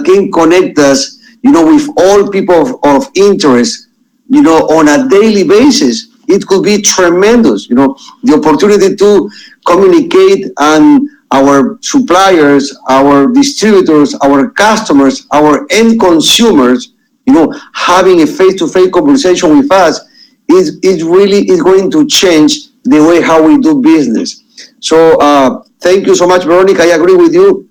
that can connect us, with all people of interest, on a daily basis. It could be tremendous, the opportunity to communicate, and our suppliers, our distributors, our customers, our end consumers, having a face-to-face conversation with us is really going to change the way how we do business. So thank you so much, Veronica. I agree with you.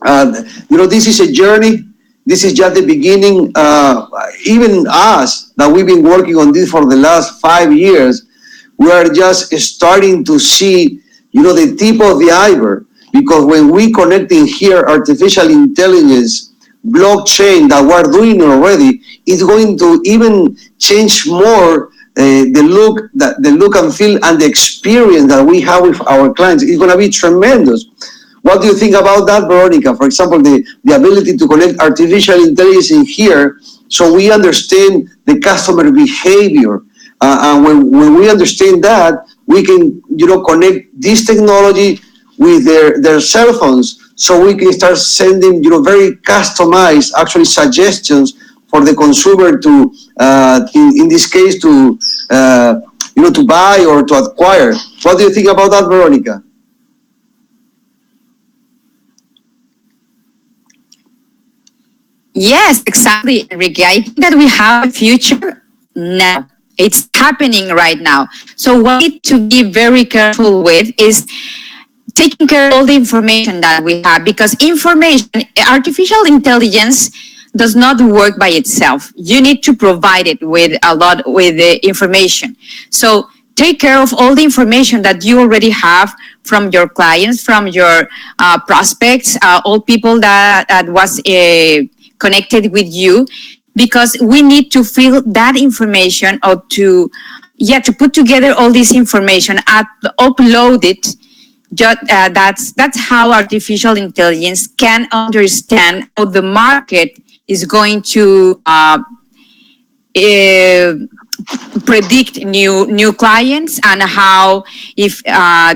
This is a journey. This is just the beginning. Even us, that we've been working on this for the last 5 years, we are just starting to see, the tip of the iceberg. Because when we connecting here artificial intelligence, blockchain that we're doing already, it's going to even change more the look and feel and the experience that we have with our clients. It's going to be tremendous. What do you think about that, Veronica? For example, the ability to connect artificial intelligence in here, so we understand the customer behavior. And when we understand that, we can, connect this technology with their cell phones, so we can start sending, very customized, actually, suggestions for the consumer to, in this case, to, to buy or to acquire. What do you think about that, Veronica? Yes, exactly, Enrique. I think that we have a future now. It's happening right now. So what we need to be very careful with is taking care of all the information that we have, because artificial intelligence does not work by itself. You need to provide it with the information. So take care of all the information that you already have from your clients, from your prospects, all people that was connected with you, because we need to fill that information, or to put together all this information, upload it. That's how artificial intelligence can understand how the market is going to predict new clients, and how, if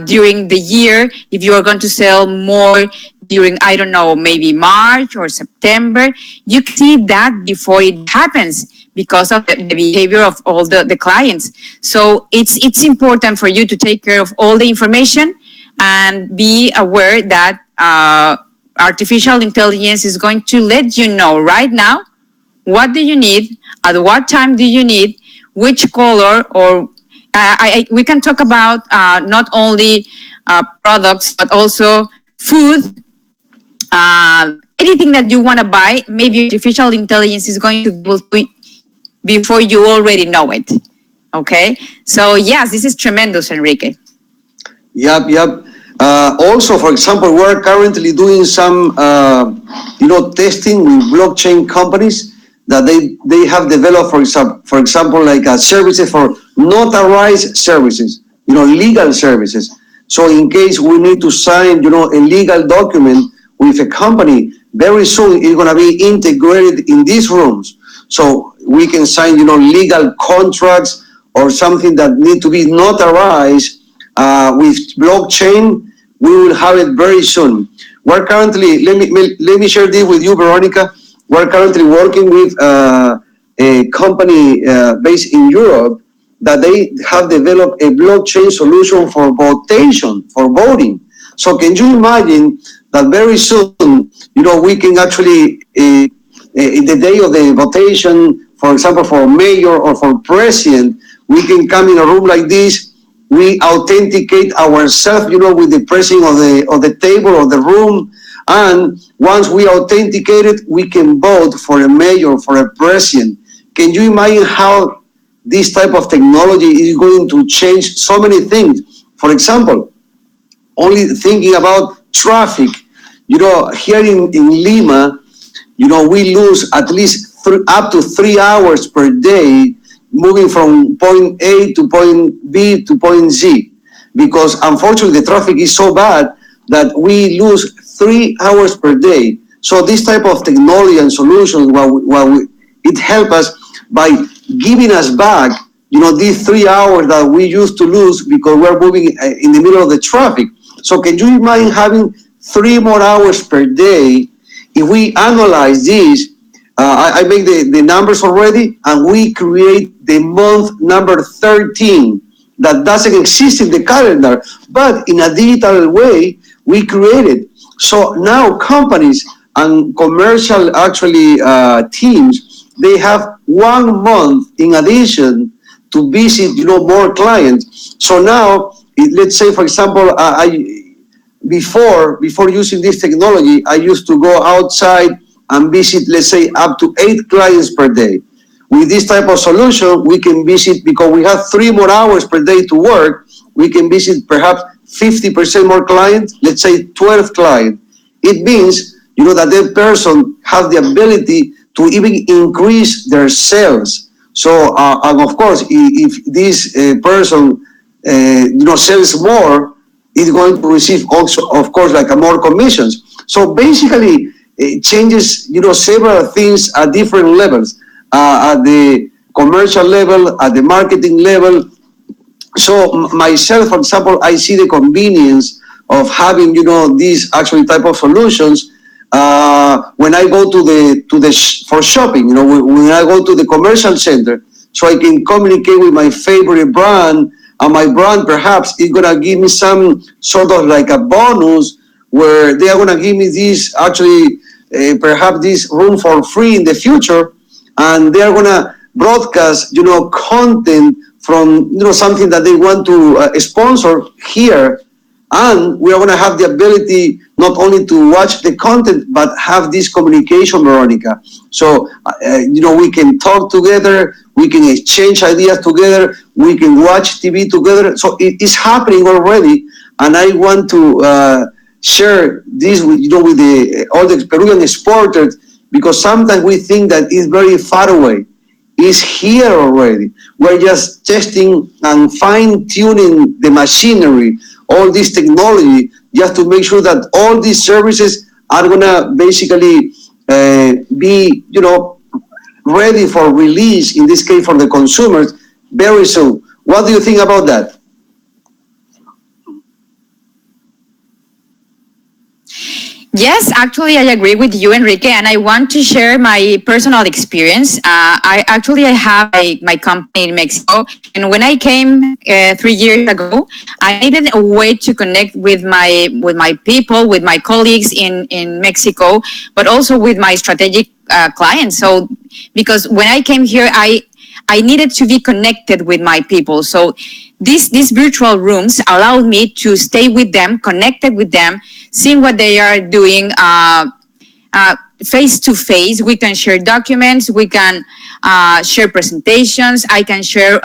during the year, if you are going to sell more during, I don't know, maybe March or September, you can see that before it happens, because of the behavior of all the clients. So it's important for you to take care of all the information, and be aware that artificial intelligence is going to let you know right now, what do you need, at what time do you need, which color, or we can talk about not only products, but also food, anything that you want to buy. Maybe artificial intelligence is going to be able to, before you already know it. Okay, so yes, this is tremendous, Enrique. Yep. Also, for example, we're currently doing some, testing with blockchain companies that they have developed, for example, like services for notarized services, legal services. So in case we need to sign, a legal document with a company, very soon it's going to be integrated in these rooms. So we can sign, legal contracts or something that need to be notarized with blockchain. We will have it very soon. We're currently, let me share this with you, Veronica. We're currently working with a company based in Europe, that they have developed a blockchain solution for voting. So can you imagine that very soon, we can actually, in the day of the votation, for example, for mayor or for president, we can come in a room like this. We authenticate ourselves, with the pressing of the table or the room. And once we authenticate it, we can vote for a mayor, for a president. Can you imagine how this type of technology is going to change so many things? For example, only thinking about traffic, here in Lima, we lose at least up to 3 hours per day moving from point A to point B to point Z, because unfortunately the traffic is so bad that we lose 3 hours per day. So this type of technology and solutions, it helps us by giving us back, these 3 hours that we used to lose because we're moving in the middle of the traffic. So can you imagine having 3 more hours per day if we analyze this, I make the numbers already, and we create the month number 13 that doesn't exist in the calendar, but in a digital way, we create it. So now companies and commercial actually teams, they have 1 month in addition to visit, more clients. So now, let's say, for example, before using this technology, I used to go outside and visit, let's say, up to 8 clients per day. With this type of solution, we can visit, because we have 3 more hours per day to work, we can visit perhaps 50% more clients, let's say 12 clients. It means, that that person has the ability to even increase their sales. So, and of course, if this person, sells more, is going to receive also, of course, like more commissions. So basically, it changes, several things at different levels, at the commercial level, at the marketing level. So myself, for example, I see the convenience of having, these actually type of solutions. When I go for shopping, when I go to the commercial center, so I can communicate with my favorite brand, and my brand perhaps is gonna give me some sort of like a bonus, where they are gonna give me this actually perhaps this room for free in the future, and they are gonna broadcast, content from, something that they want to sponsor here, and we are going to have the ability not only to watch the content, but have this communication, Veronica. So, we can talk together, we can exchange ideas together, we can watch TV together. So it is happening already, and I want to share this with, with all the Peruvian exporters, because sometimes we think that it's very far away. It's here already. We're just testing and fine-tuning the machinery, all this technology, just to make sure that all these services are gonna basically be, ready for release, in this case for the consumers, very soon. What do you think about that? Yes, actually, I agree with you, Enrique, and I want to share my personal experience. I have my company in Mexico, and when I came 3 years ago, I needed a way to connect with my people, with my colleagues in Mexico, but also with my strategic clients. So, because when I came here, I needed to be connected with my people. So these virtual rooms allowed me to stay with them, connected with them, seeing what they are doing face to face. We can share documents, we can share presentations. I can share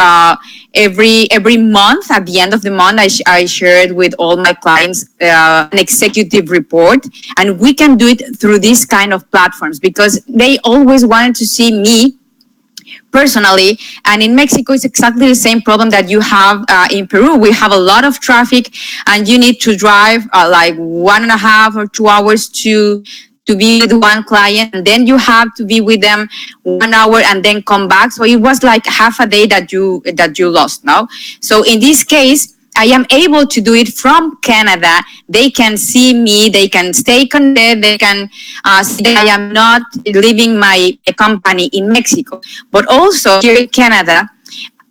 every month. At the end of the month, I shared with all my clients an executive report, and we can do it through these kind of platforms because they always wanted to see me personally. And in Mexico, it's exactly the same problem that you have in Peru. We have a lot of traffic, and you need to drive like 1.5 or 2 hours to be with one client, and then you have to be with them 1 hour and then come back. So it was like half a day that you lost. Now, so in this case, I am able to do it from Canada. They can see me, they can stay connected, they can see that I am not leaving my company in Mexico. But also here in Canada,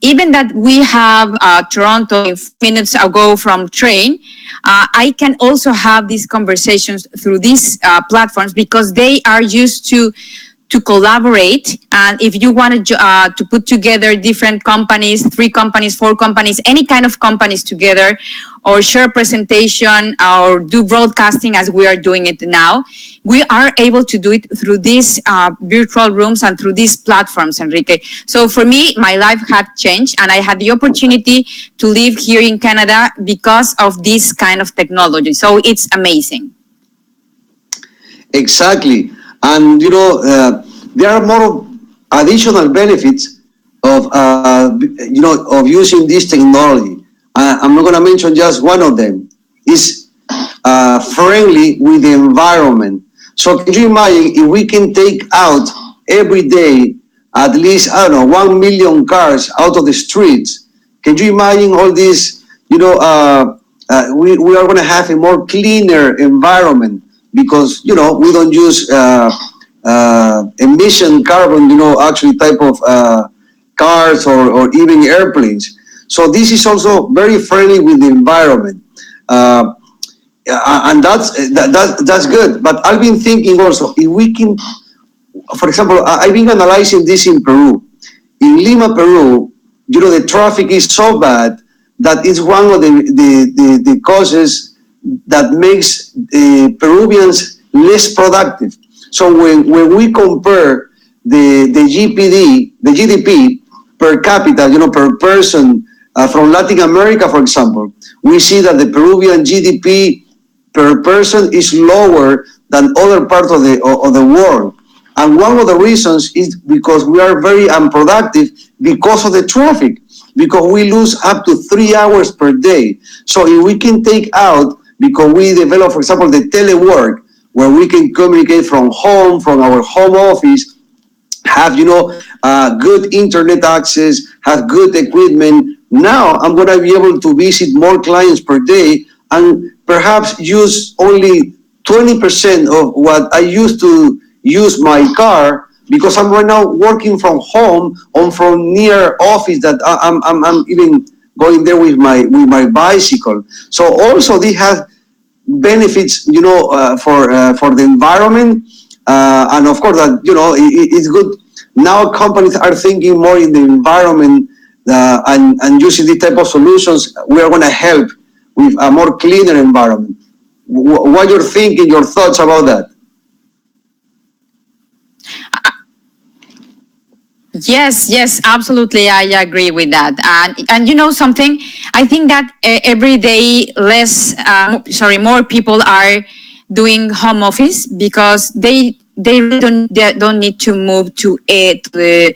even that we have Toronto in 5 minutes ago from train, I can also have these conversations through these platforms because they are used to collaborate. And if you want to put together different companies, 3 companies, 4 companies, any kind of companies together, or share presentation or do broadcasting as we are doing it now, we are able to do it through these virtual rooms and through these platforms, Enrique. So for me, my life had changed, and I had the opportunity to live here in Canada because of this kind of technology. So it's amazing. Exactly. And, there are more additional benefits of, of using this technology. I'm not going to mention just one of them. It's friendly with the environment. So can you imagine if we can take out every day at least, 1 million cars out of the streets? Can you imagine all this, we are going to have a more cleaner environment. because, we don't use emission carbon, actually type of cars or even airplanes. So this is also very friendly with the environment. And that's good. But I've been thinking also, if we can, for example, I've been analyzing this in Peru. In Lima, Peru, the traffic is so bad that it's one of the causes that makes Peruvians less productive. So when we compare the GDP per capita, per person from Latin America, for example, we see that the Peruvian GDP per person is lower than other parts of the world. And one of the reasons is because we are very unproductive because of the traffic, because we lose up to 3 hours per day. So if we can take out, because we develop, for example, the telework, where we can communicate from home, from our home office, have, good internet access, have good equipment. Now I'm going to be able to visit more clients per day and perhaps use only 20% of what I used to use my car, because I'm right now working from home or from near office that I'm even going there with my bicycle. So also this has benefits, for the environment, and of course that it's good. Now companies are thinking more in the environment, and using these type of solutions. We are going to help with a more cleaner environment. What you're thinking, your thoughts about that? Yes, absolutely. I agree with that. And something, I think that every day more people are doing home office because they really don't need to move to the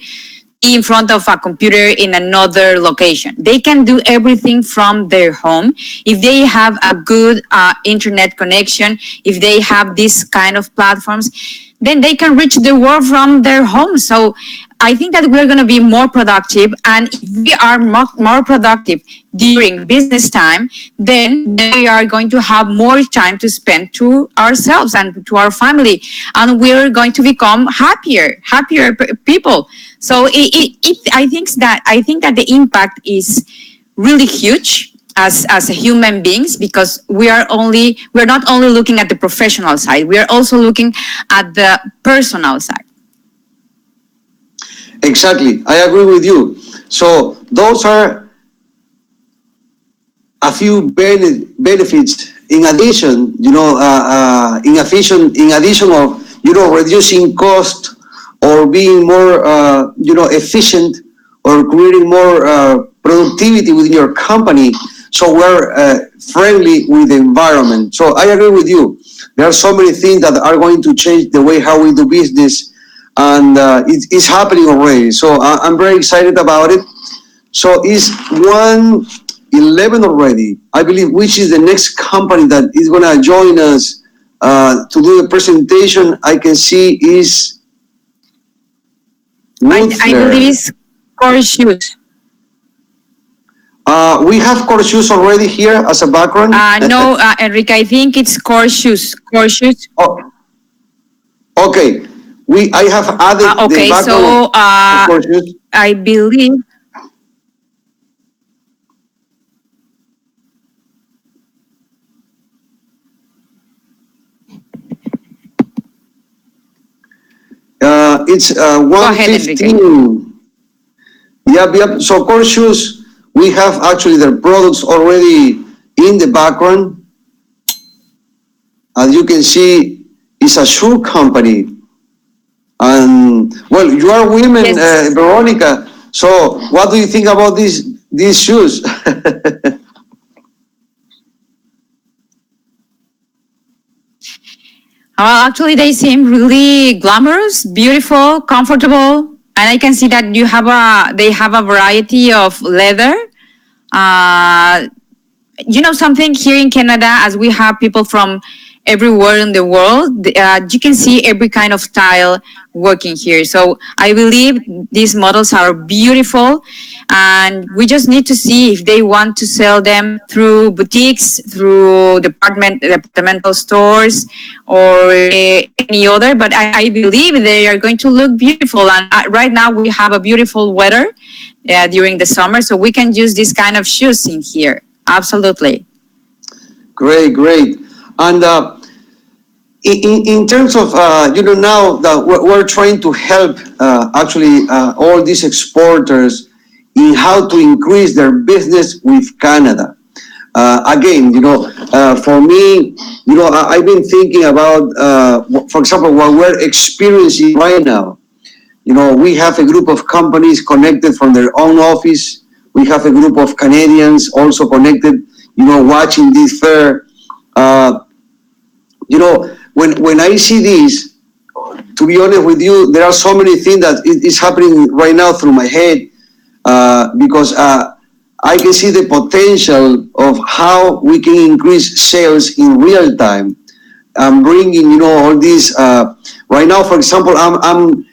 in front of a computer in another location. They can do everything from their home. If they have a good internet connection, if they have this kind of platforms, then they can reach the world from their home. So I think that we're going to be more productive. And if we are more productive during business time, then we are going to have more time to spend to ourselves and to our family. And we're going to become happier people. So I think that the impact is really huge as a human beings, because we're not only looking at the professional side, we are also looking at the personal side. Exactly, I agree with you. So those are a few benefits. In addition, in addition of reducing cost or being more efficient or creating more productivity within your company. So we're friendly with the environment. So I agree with you. There are so many things that are going to change the way how we do business, and it's happening already. So I'm very excited about it. So it's 1:11 already, I believe, which is the next company that is going to join us to do the presentation. I can see is I believe it's Core Shoes. We have Core Shoes already here as a background. No, Enrique, I think it's Core Shoes. Core Shoes. Oh, okay. I have added okay, the background so Core Shoes. I believe. It's 1:15. Yep. So Core Shoes, we have actually their products already in the background. As you can see, it's a shoe company. And well, you are women, yes. Veronica. So what do you think about these shoes? Actually, they seem really glamorous, beautiful, comfortable, and I can see that they have a variety of leather. Something here in Canada, as we have people from everywhere in the world. You can see every kind of style working here. So I believe these models are beautiful, and we just need to see if they want to sell them through boutiques, through departmental stores, or any other. But I believe they are going to look beautiful. And right now we have a beautiful weather during the summer, so we can use this kind of shoes in here. Absolutely. Great, great. And in terms of, now that we're trying to help all these exporters in how to increase their business with Canada. Again, for me, I've been thinking about, for example, what we're experiencing right now. We have a group of companies connected from their own office. We have a group of Canadians also connected, watching this fair. When I see this, to be honest with you, there are so many things that is happening right now through my head, because I can see the potential of how we can increase sales in real time. I'm bringing, all these. Right now, for example, I'm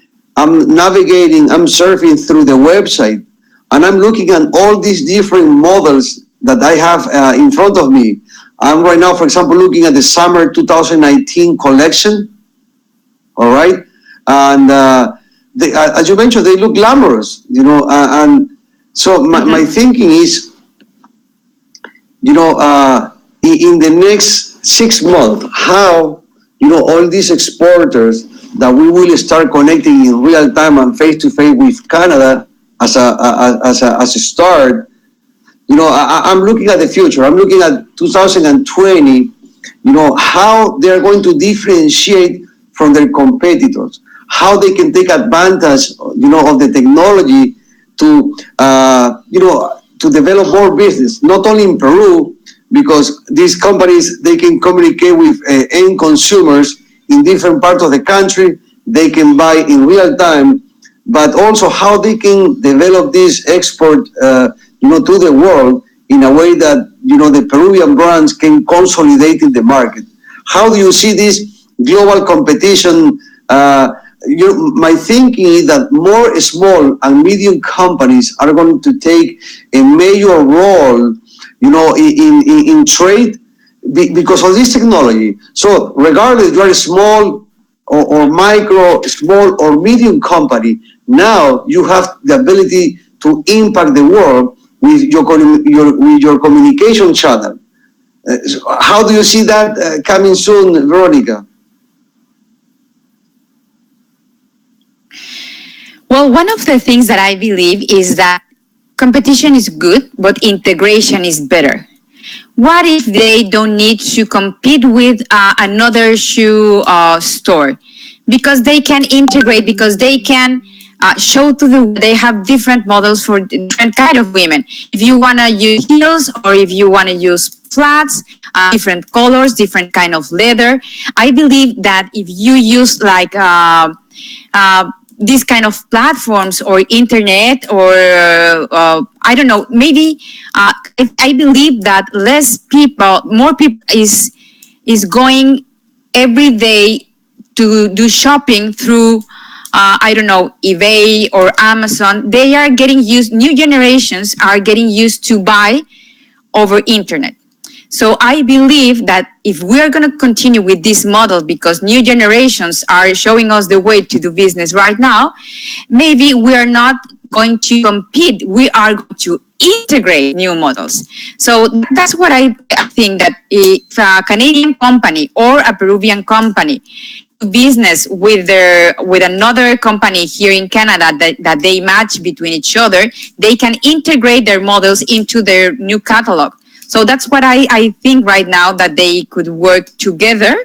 navigating, I'm surfing through the website, and I'm looking at all these different models that I have in front of me. I'm right now, for example, looking at the summer 2019 collection. All right, and as you mentioned, they look glamorous, and so my thinking is, in the next 6 months, how, all these exporters that we will start connecting in real time and face to face with Canada as a start. I'm looking at the future. I'm looking at 2020. How they're going to differentiate from their competitors. How they can take advantage, of the technology to, to develop more business. Not only in Peru, because these companies, they can communicate with end consumers in different parts of the country. They can buy in real time, but also how they can develop this export, to the world in a way that, the Peruvian brands can consolidate in the market. How do you see this global competition? My thinking is that more small and medium companies are going to take a major role, in trade because of this technology. So regardless if you're a small or micro, small or medium company, now you have the ability to impact the world with your communication channel. So how do you see that coming soon, Veronica? Well, one of the things that I believe is that competition is good, but integration is better. What if they don't need to compete with another shoe store? Because they can integrate, because they can show to they have different models for different kind of women. If you want to use heels or if you want to use flats, different colors, different kind of leather. I believe that if you use like these kind of platforms or internet or I don't know, maybe I believe that more people is going every day to do shopping through I don't know, eBay or Amazon. They are getting used, new generations are getting used to buy over internet. So I believe that if we are going to continue with this model, because new generations are showing us the way to do business right now, maybe we are not going to compete. We are going to integrate new models. So that's what I think, that if a Canadian company or a Peruvian company do business with another company here in Canada that they match between each other, they can integrate their models into their new catalog. So that's what I think right now, that they could work together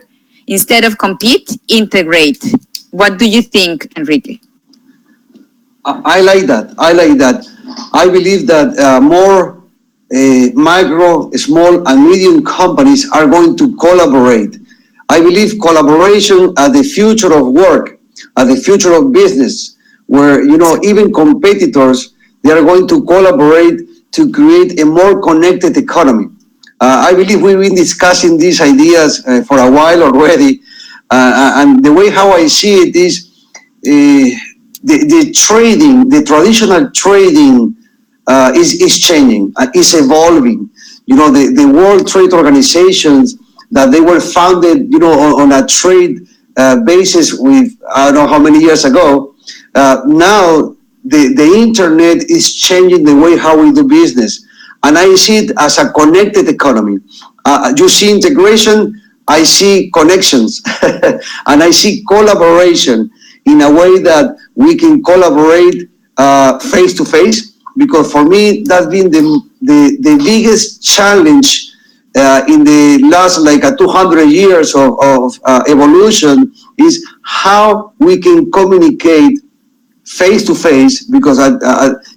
instead of compete, integrate. What do you think, Enrique? I like that. I believe that more micro, small, and medium companies are going to collaborate. I believe collaboration are the future of work, are the future of business, where, even competitors, they are going to collaborate to create a more connected economy. I believe we've been discussing these ideas for a while already, and the way how I see it is the trading, the traditional trading is changing, is evolving. You know, the World Trade Organizations that they were founded, you know, on a trade basis with I don't know how many years ago. Now the internet is changing the way how we do business, and I see it as a connected economy. You see integration, I see connections, and I see collaboration in a way that we can collaborate face to face. Because for me, that's been the biggest challenge in the last like 200 years of evolution is how we can communicate face to face, because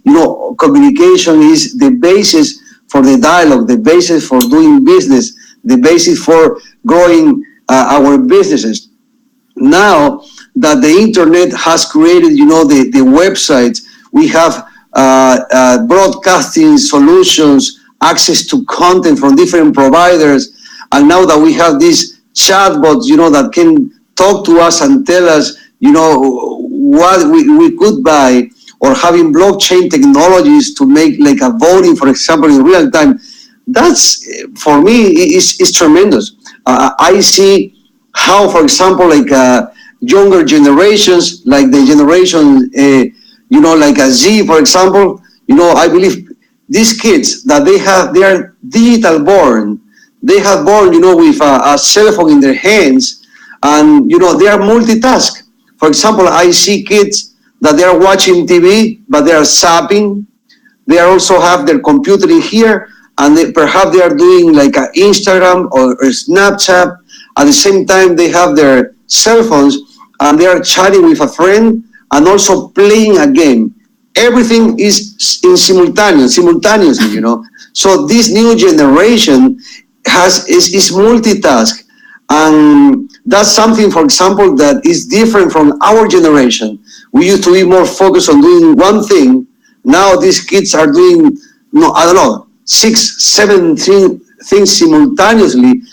you know, communication is the basis for the dialogue, the basis for doing business, the basis for growing our businesses. Now that the internet has created, you know, the websites, we have broadcasting solutions, access to content from different providers, and now that we have these chatbots, you know, that can talk to us and tell us, you know, what we could buy, or having blockchain technologies to make like a voting, for example, in real time. That's for me is tremendous. I see how, for example, like younger generations, like the generation, you know, like a Z, for example, you know, I believe these kids that they are digital born. They have born, you know, with a cell phone in their hands, and you know they are multitask. For example, I see kids that they are watching TV, but they are zapping. They also have their computer in here, and perhaps they are doing like an Instagram or Snapchat. At the same time, they have their cell phones, and they are chatting with a friend and also playing a game. Everything is in simultaneously, you know. So this new generation is multitask, and that's something, for example, that is different from our generation. We used to be more focused on doing one thing. Now these kids are doing, no, I don't know, 6, 7 things simultaneously.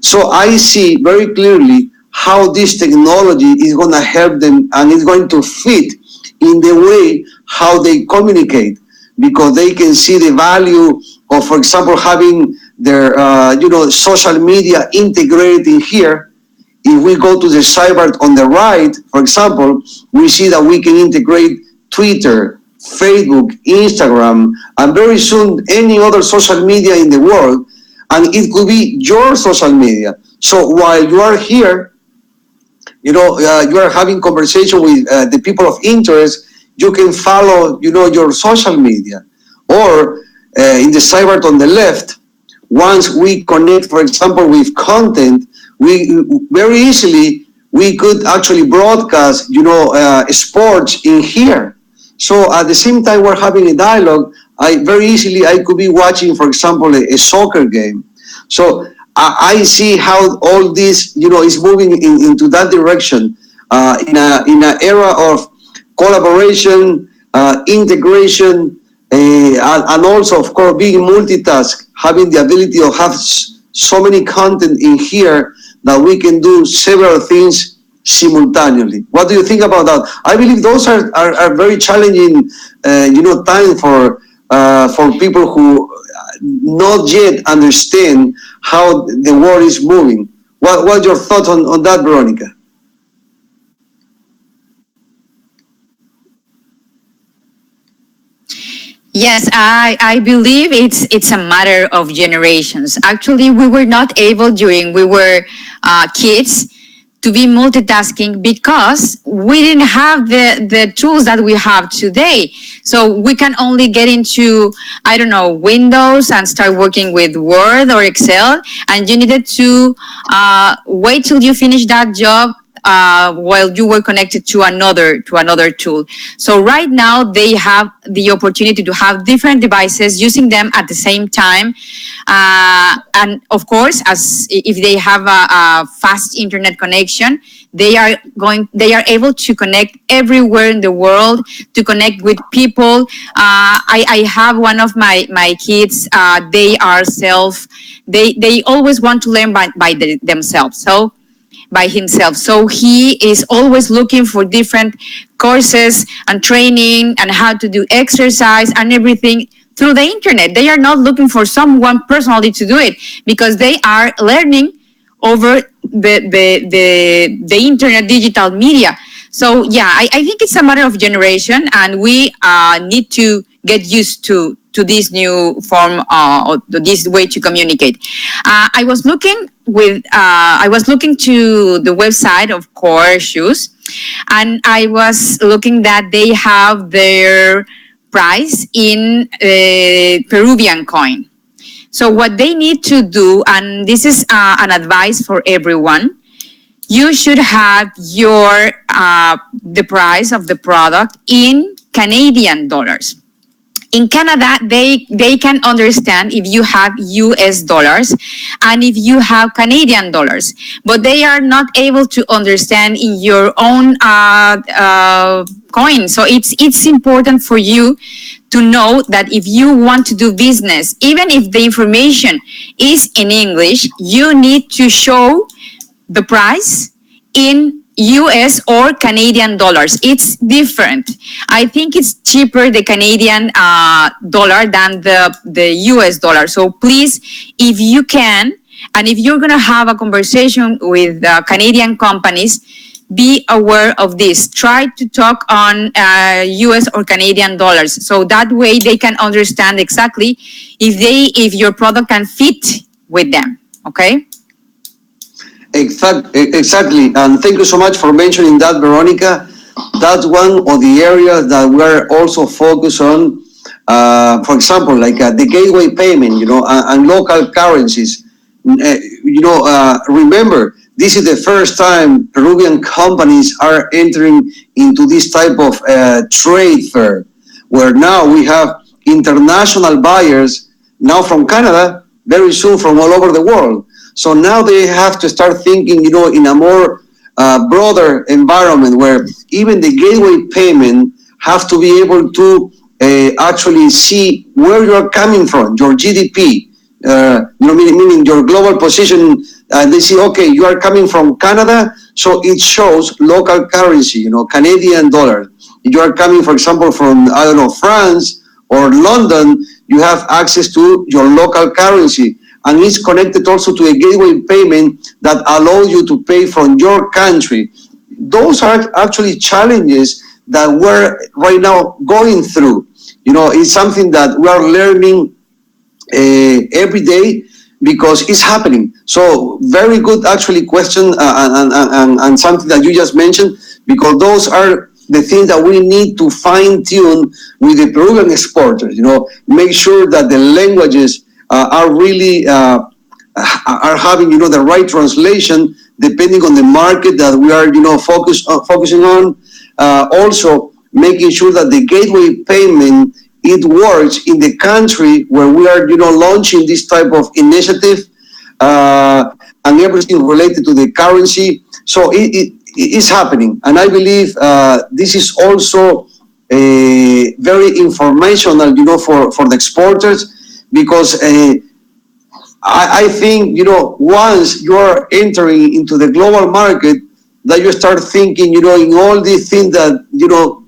So I see very clearly how this technology is going to help them, and it's going to fit in the way how they communicate, because they can see the value of, for example, having their you know, social media integrated in here. If we go to the cyber on the right, for example, we see that we can integrate Twitter, Facebook, Instagram, and very soon any other social media in the world, and it could be your social media. So while you are here, you know, you are having conversation with the people of interest, you can follow, you know, your social media. Or in the cyber on the left, once we connect, for example, with content, we very easily we could actually broadcast, you know, sports in here. So at the same time we're having a dialogue, I very easily I could be watching, for example, a soccer game. So I see how all this, you know, is moving into that direction in an era of collaboration, integration, and also, of course, being multitask, having the ability to have so many content in here that we can do several things simultaneously. What do you think about that? I believe those are very challenging, you know, time for people who not yet understand how the world is moving. What's your thoughts on that, Veronica? Yes, I believe it's a matter of generations. Actually, we were not able during we were kids to be multitasking because we didn't have the tools that we have today. So we can only get into, I don't know, Windows and start working with Word or Excel, and you needed to wait till you finish that job while you were connected to another tool. So right now they have the opportunity to have different devices using them at the same time, and of course, as if they have a fast internet connection, they are able to connect everywhere in the world, to connect with people. I have one of my kids. They always want to learn by themselves. So by himself. So he is always looking for different courses and training and how to do exercise and everything through the internet. They are not looking for someone personally to do it, because they are learning over the internet, digital media. So yeah, I think it's a matter of generation, and we need to get used to this new form, or this way to communicate. I was looking to the website of Core Shoes, and I was looking that they have their price in Peruvian coin. So what they need to do, and this is an advice for everyone, you should have your the price of the product in Canadian dollars. In Canada, they can understand if you have US dollars and if you have Canadian dollars, but they are not able to understand in your own coin. So it's important for you to know that if you want to do business, even if the information is in English, you need to show the price in US or Canadian dollars. It's different. I think it's cheaper, the Canadian dollar, than the US dollar. So please, if you can, and if you're going to have a conversation with Canadian companies, be aware of this. Try to talk on US or Canadian dollars. So that way they can understand exactly if your product can fit with them. Okay? Exactly. And thank you so much for mentioning that, Veronica. That's one of the areas that we're also focused on. For example, like the gateway payment, and local currencies. Remember, this is the first time Peruvian companies are entering into this type of trade fair, where now we have international buyers now from Canada, very soon from all over the world. So now they have to start thinking, in a more broader environment, where even the gateway payment have to be able to actually see where you're coming from, your GDP, meaning your global position. They see, okay, you are coming from Canada, so it shows local currency, Canadian dollar. If you are coming, for example, from, France or London, you have access to your local currency. And it's connected also to a gateway payment that allows you to pay from your country. Those are actually challenges that we're right now going through. It's something that we are learning every day, because it's happening. So very good, actually, question and something that you just mentioned, because those are the things that we need to fine tune with the Peruvian exporters. Make sure that the languages are really are having the right translation depending on the market that we are focusing on. Also making sure that the gateway payment, it works in the country where we are launching this type of initiative, and everything related to the currency. So it is happening, and I believe this is also very informational for the exporters. Because I think, once you're entering into the global market, that you start thinking, in all these things that,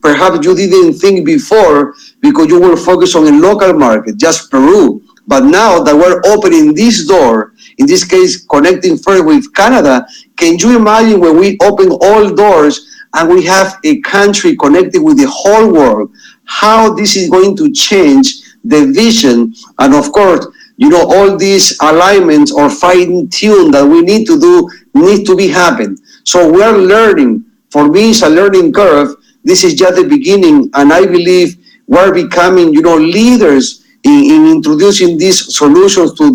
perhaps you didn't think before, because you were focused on a local market, just Peru. But now that we're opening this door, in this case, connecting first with Canada, can you imagine when we open all doors and we have a country connected with the whole world, how this is going to change the vision? And of course, all these alignments or fine tune that we need to do need to be happen. So we're learning. For me, it's a learning curve. This is just the beginning, and I believe we're becoming, leaders in introducing these solutions to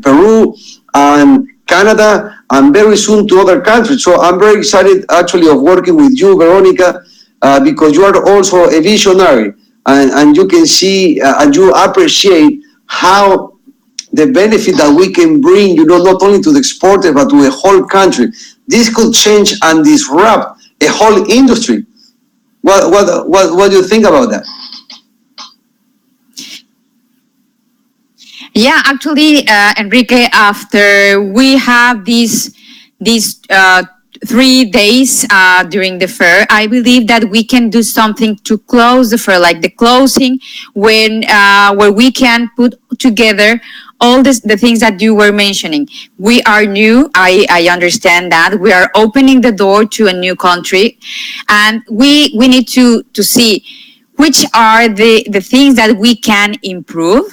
Peru, and Canada, and very soon to other countries. So I'm very excited actually of working with you, Veronica, because you are also a visionary, and you can see and you appreciate how the benefit that we can bring, not only to the exporter, but to the whole country. This could change and disrupt a whole industry. What do you think about that? Yeah, actually, Enrique, after we have these 3 days during the fair, I believe that we can do something to close the fair, like the closing, where we can put together all the things that you were mentioning. We are new. I understand that we are opening the door to a new country, and we need to see which are the things that we can improve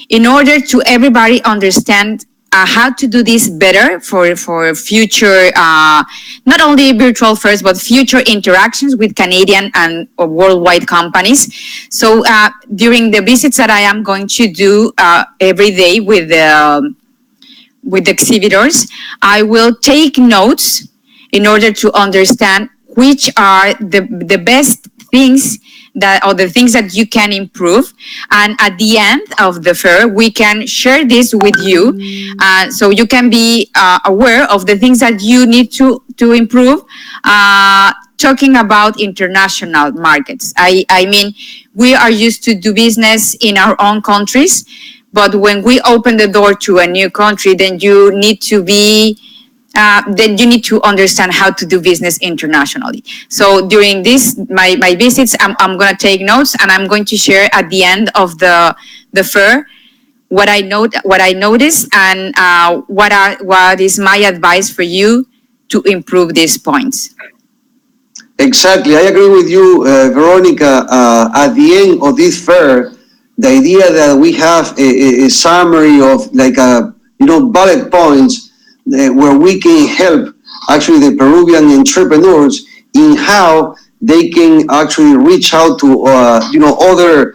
in order to everybody understand how to do this better for future, not only virtual first, but future interactions with Canadian and worldwide companies. So during the visits that I am going to do every day with the exhibitors, I will take notes in order to understand which are the best things that, or the things that you can improve. And at the end of the fair, we can share this with you, so you can be aware of the things that you need to improve. Talking about international markets, I mean, we are used to do business in our own countries, but when we open the door to a new country, then you need to understand how to do business internationally. So during my visits, I'm going to take notes, and I'm going to share at the end of the fair what I noticed, and what is my advice for you to improve these points. Exactly, I agree with you, Veronica. At the end of this fair, the idea that we have a summary of like bullet points where we can help actually the Peruvian entrepreneurs in how they can actually reach out to other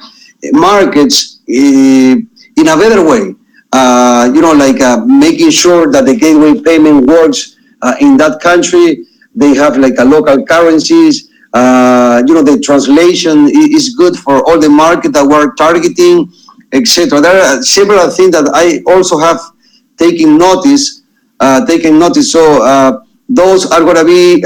markets in a better way. Making sure that the gateway payment works in that country. They have like a local currencies. The translation is good for all the market that we're targeting, etc. There are several things that I also have taken notice. So those are going to be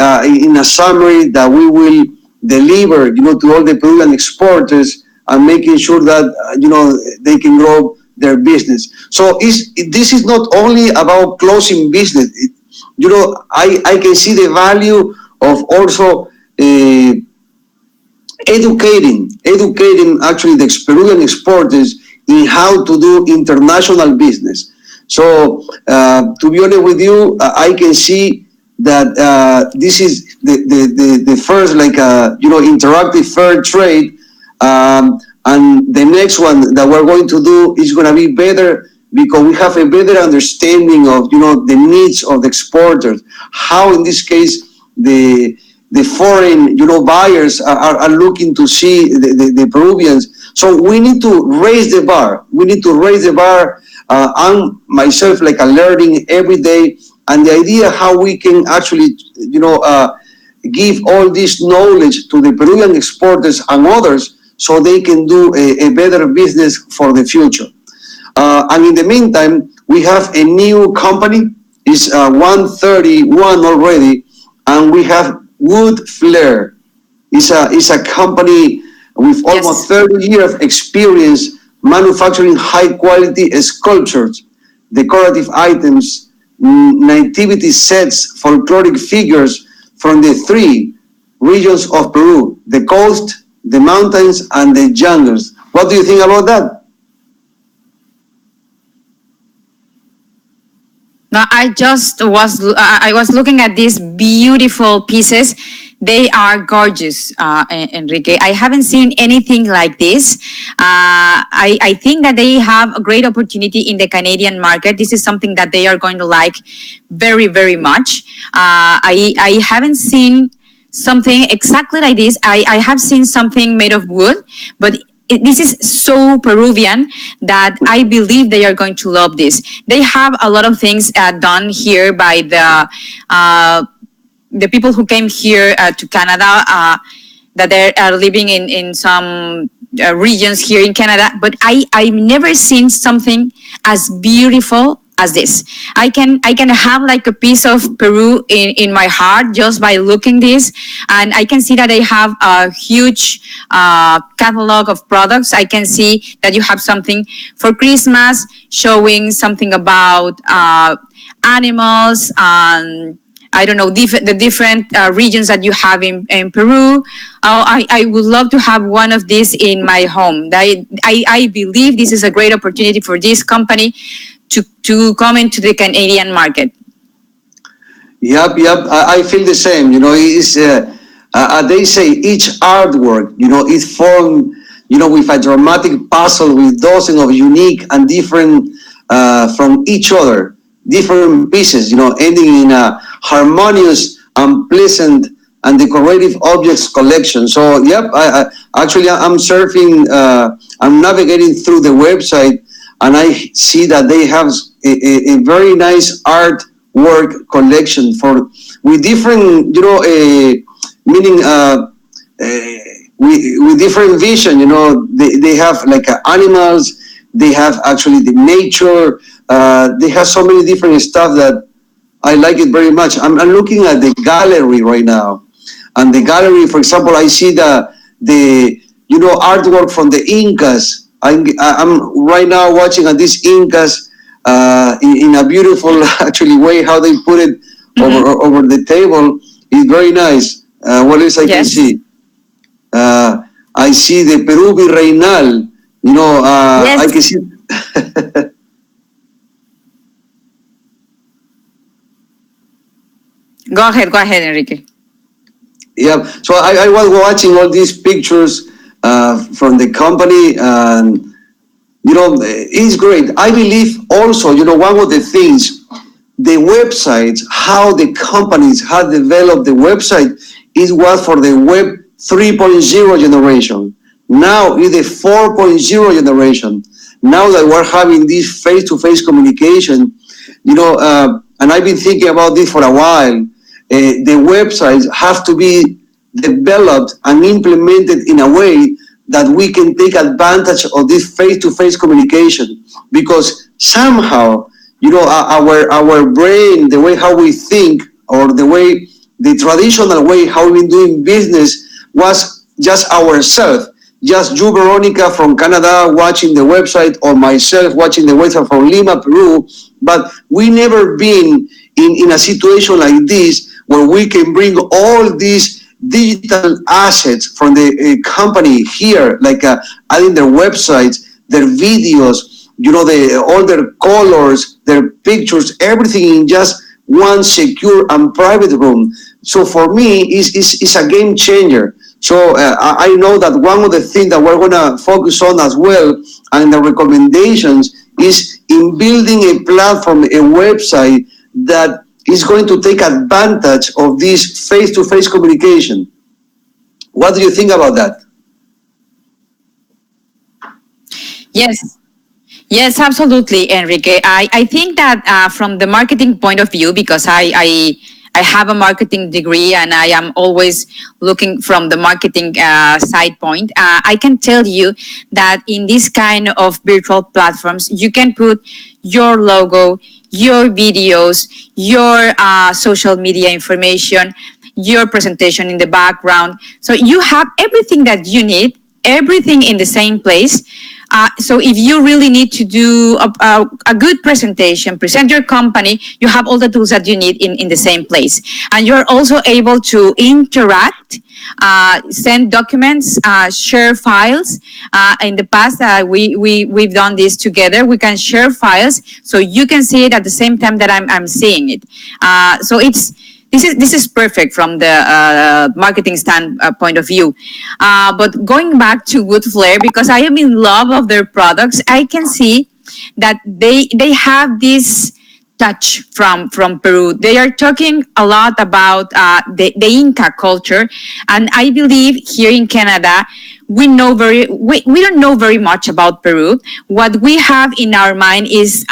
in a summary that we will deliver, to all the Peruvian exporters, and making sure that they can grow their business. So this is not only about closing business. I can see the value of also educating actually the Peruvian exporters in how to do international business. So to be honest with you, I can see that this is the first interactive fair trade, and the next one that we're going to do is going to be better, because we have a better understanding of the needs of the exporters, how in this case the foreign buyers are looking to see the Peruvians. So we need to raise the bar. I'm myself learning every day, and the idea how we can actually give all this knowledge to the Peruvian exporters and others, so they can do a better business for the future. And in the meantime, we have a new company. It's 131 already, and we have Wood Flair. It's a company with almost 30 years of experience manufacturing high quality sculptures, decorative items, nativity sets, folkloric figures from the 3 regions of Peru: the coast, the mountains, and the jungles. What do you think about that? Now, I was looking at these beautiful pieces. They are gorgeous, Enrique. I haven't seen anything like this. I think that they have a great opportunity in the Canadian market. This is something that they are going to like very, very much. I haven't seen something exactly like this. I have seen something made of wood, but this is so Peruvian that I believe they are going to love this. They have a lot of things done here by the people who came here to Canada, that they are living in some regions here in Canada. But I've never seen something as beautiful as this. I can have like a piece of Peru in my heart just by looking this, and I can see that they have a huge catalog of products. I can see that you have something for Christmas, showing something about animals and I don't know, the different regions that you have in Peru. I would love to have one of these in my home. I believe this is a great opportunity for this company to come into the Canadian market. Yep. I feel the same. It's they say each artwork, is formed, with a dramatic puzzle with dozens of unique and different from each other, different pieces, ending in a harmonious and pleasant and decorative objects collection. So, yep, actually I'm surfing, I'm navigating through the website, and I see that they have a very nice artwork collection with different, meaning with different vision. They have like animals, they have actually the nature, they have so many different stuff that I like it very much. I'm looking at the gallery right now, and the gallery, for example, I see the artwork from the Incas. I'm right now watching at these Incas in a beautiful actually way how they put it over the table. It's very nice. What else I can see? I see the Peru Virreinal. I can see. Go ahead, Enrique. Yeah, so I was watching all these pictures from the company, and it's great. I believe also, one of the things, the websites, how the companies have developed the website is what for the web 3.0 generation. Now is the 4.0 generation. Now that we're having this face-to-face communication, and I've been thinking about this for a while. The websites have to be developed and implemented in a way that we can take advantage of this face-to-face communication, because somehow, our brain, the way how we think, or the traditional way how we've been doing business was just ourselves. Just you, Veronica, from Canada, watching the website, or myself watching the website from Lima, Peru. But we never been in a situation like this, where we can bring all these digital assets from the company here, like adding their websites, their videos, all their colors, their pictures, everything in just one secure and private room. So for me, it's a game changer. So I know that one of the things that we're going to focus on as well, and the recommendations, is in building a platform, a website that is going to take advantage of this face-to-face communication. What do you think about that? Yes, absolutely, Enrique. I think that from the marketing point of view, because I have a marketing degree and I am always looking from the marketing side point, I can tell you that in this kind of virtual platforms, you can put your logo, your videos, your social media information, your presentation in the background. So you have everything that you need, everything in the same place. So if you really need to do a good presentation, present your company, you have all the tools that you need in the same place. And you're also able to interact, send documents, share files. In the past, we've done this together. We can share files so you can see it at the same time that I'm seeing it. So this is perfect from the marketing standpoint of view. But going back to Wood Flare, because I am in love of their products, I can see that they have this touch from Peru. They are talking a lot about the Inca culture, and I believe here in Canada we don't know very much about Peru. What we have in our mind is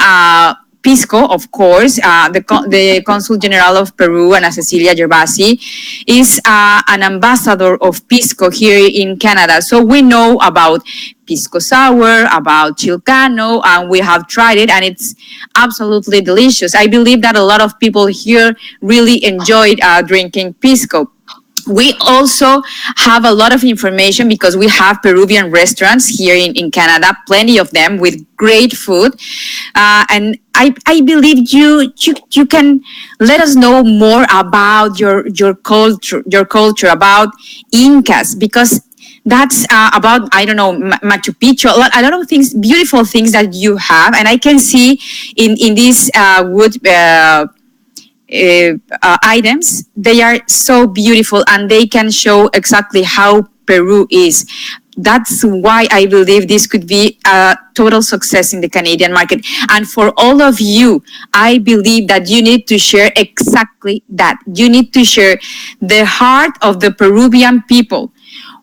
Pisco, of course, the Consul General of Peru, Ana Cecilia Gervasi, is an ambassador of Pisco here in Canada. So we know about Pisco Sour, about Chilcano, and we have tried it, and it's absolutely delicious. I believe that a lot of people here really enjoyed drinking Pisco. We also have a lot of information because we have Peruvian restaurants here in Canada, plenty of them with great food. And I believe you can let us know more about your culture, about Incas, because that's about, I don't know, Machu Picchu, a lot of things, beautiful things that you have. And I can see in these wood items, they are so beautiful and they can show exactly how Peru is. That's why I believe this could be a total success in the Canadian market. And for all of you, I believe that you need to share exactly that. You need to share the heart of the Peruvian people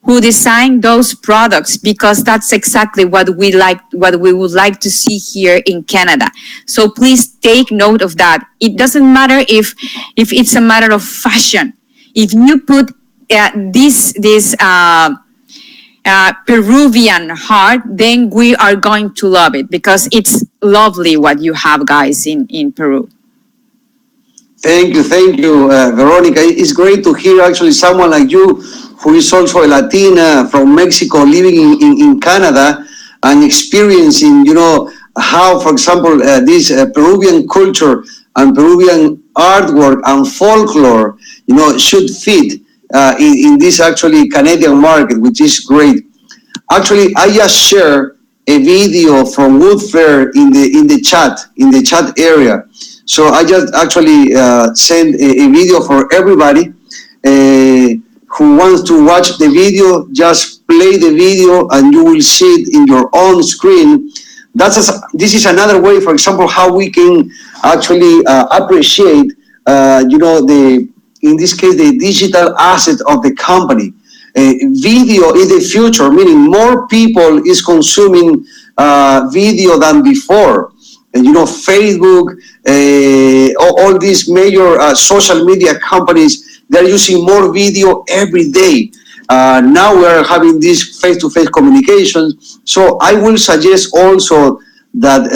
who design those products, because that's exactly what we would like to see here in Canada. So please take note of that. It doesn't matter if it's a matter of fashion. If you put this Peruvian heart, then we are going to love it, because it's lovely what you have, guys, in Peru. Thank you, Veronica. It's great to hear actually someone like you, who is also a Latina from Mexico, living in Canada and experiencing, how, for example, this Peruvian culture and Peruvian artwork and folklore, should fit in this actually Canadian market, which is great. Actually, I just share a video from Wood Fair in the chat area. So I just actually send a video for everybody who wants to watch the video. Just play the video and you will see it in your own screen. This is another way, for example, how we can actually appreciate, in this case, the digital asset of the company. Video in the future, meaning more people is consuming video than before. Facebook, all these major social media companies, they're using more video every day. Now we're having this face-to-face communication. So I will suggest also that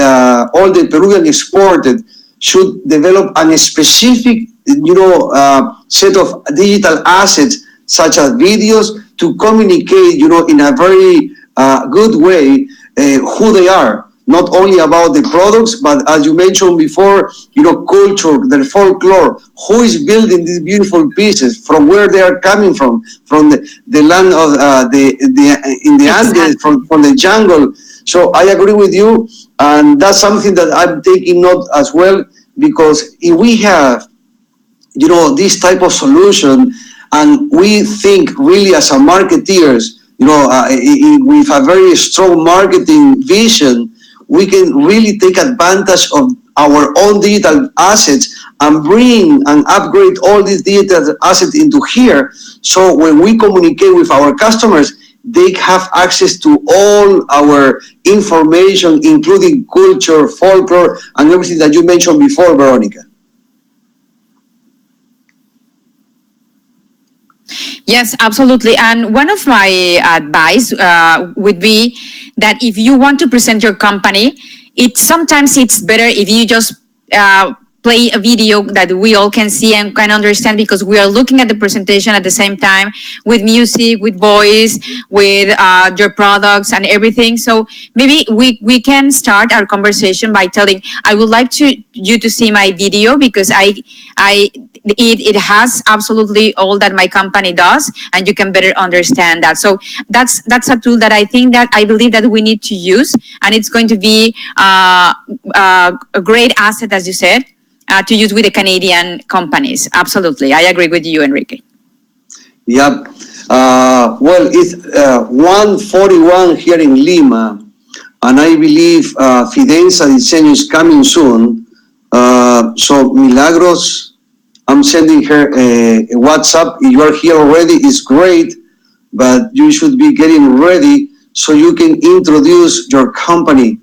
all the Peruvian exported should develop a specific, set of digital assets, such as videos, to communicate, in a very good way, who they are. Not only about the products, but as you mentioned before, culture, the folklore, who is building these beautiful pieces, from where they are coming from the land of in the Andes, from the jungle. So I agree with you, and that's something that I'm taking note as well, because if we have, this type of solution, and we think really as a marketeers, with a very strong marketing vision, we can really take advantage of our own digital assets and bring and upgrade all these digital assets into here. So when we communicate with our customers, they have access to all our information, including culture, folklore, and everything that you mentioned before, Veronica. Yes, absolutely. And one of my advice would be that if you want to present your company, sometimes it's better if you just play a video that we all can see and can understand, because we are looking at the presentation at the same time, with music, with voice, with your products and everything. So maybe we can start our conversation by telling, I would like you to see my video, because it has absolutely all that my company does, and you can better understand that. So that's a tool that I believe that we need to use, and it's going to be a great asset, as you said, to use with the Canadian companies. Absolutely, I agree with you, Enrique. Yep. Well, it's 1:41 here in Lima, and I believe Fidenza Diseño is coming soon. So Milagros, I'm sending her a WhatsApp. You are here already. It's great, but you should be getting ready so you can introduce your company.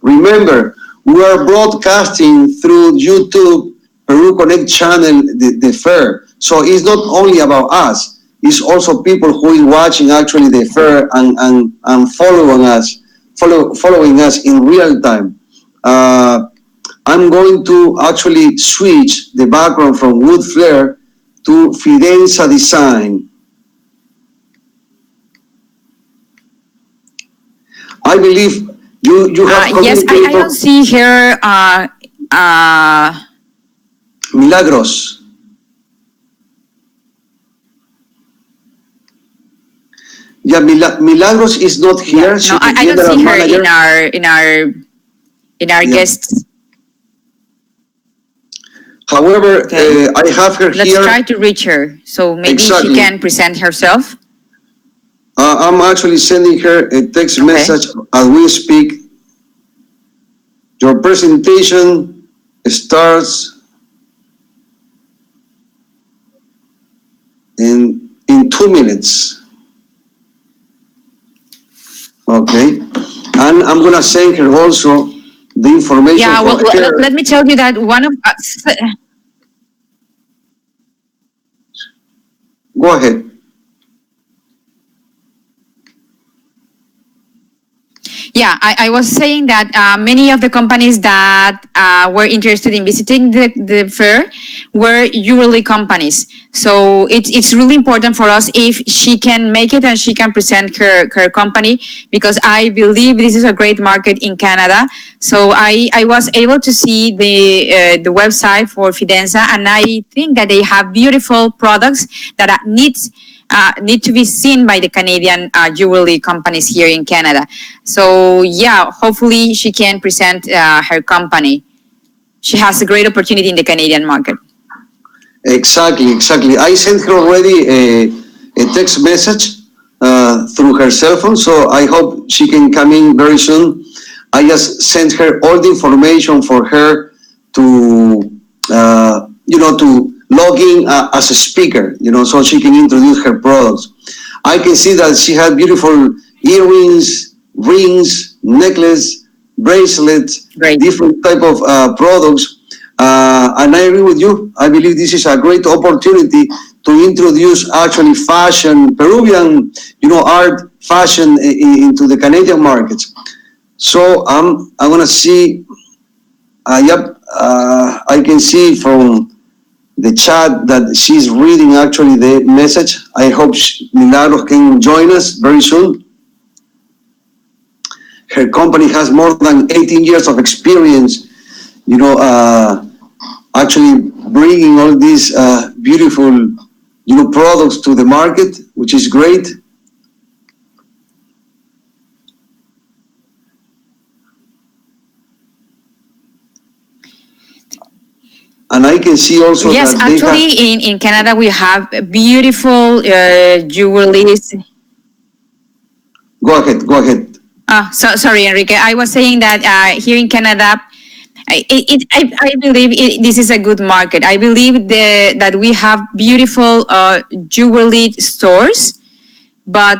Remember, we are broadcasting through YouTube, Peru Connect channel, the fair. So it's not only about us. It's also people who is watching actually the fair and following us in real time. I'm going to actually switch the background from wood flare to Fidenza design. I believe you have yes, I don't see here. Milagros. Yeah, Milagros is not here. No, I don't see her in our guests. However, Okay. I have her Let's here. try to reach her. So maybe Exactly. she can present herself. I'm actually sending her a text message as we speak. Your presentation starts in 2 minutes. Okay. And I'm going to send her also the information. Yeah, well, let me tell you that one of us. Go ahead. Yeah, I was saying that many of the companies that were interested in visiting the fair were jewelry companies. So it's really important for us if she can make it and she can present her company, because I believe this is a great market in Canada. So I was able to see the website for Fidenza, and I think that they have beautiful products that need to be seen by the Canadian jewelry companies here in Canada. So yeah, hopefully she can present her company. She has a great opportunity in the Canadian market. Exactly. I sent her already a text message through her cell phone, so I hope she can come in very soon. I just sent her all the information for her to, to log in as a speaker, so she can introduce her products. I can see that she had beautiful earrings, rings, necklace, bracelets, different type of products. And I agree with you. I believe this is a great opportunity to introduce actually fashion, Peruvian, art, fashion into the Canadian markets. So I'm gonna see. I can see from the chat that she's reading actually the message. I hope Milagros can join us very soon. Her company has more than 18 years of experience, actually bringing all these beautiful, products to the market, which is great. And I can see also yes, that actually in Canada we have beautiful jewelries. Go ahead. Sorry, Enrique. I was saying that here in Canada, I believe this is a good market. I believe that we have beautiful jewelry stores, but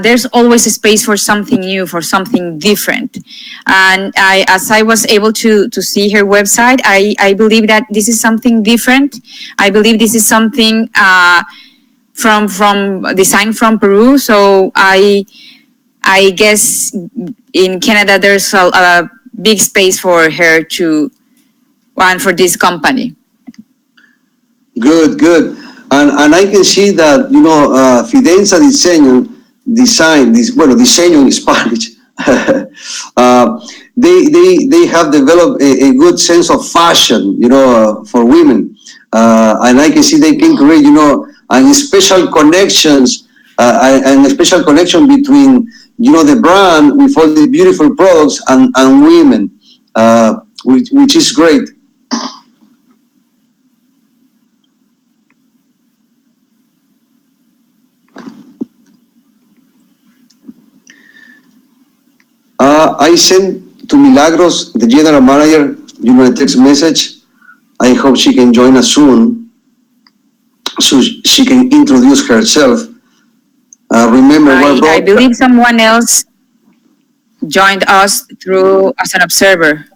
there's always a space for something new, for something different. And as I was able to see her website, I believe that this is something different. I believe this is something from design from Peru. So I guess in Canada there's a big space for her to and for this company. Good. And I can see that, Fidenza diseño in Spanish. They have developed a good sense of fashion, for women. And I can see they can create, and special connections, and a special connection between, the brand with all the beautiful products and women, which is great. I sent to Milagros, the general manager, a text message. I hope she can join us soon, so she can introduce herself. Remember, I believe someone else joined us through as an observer.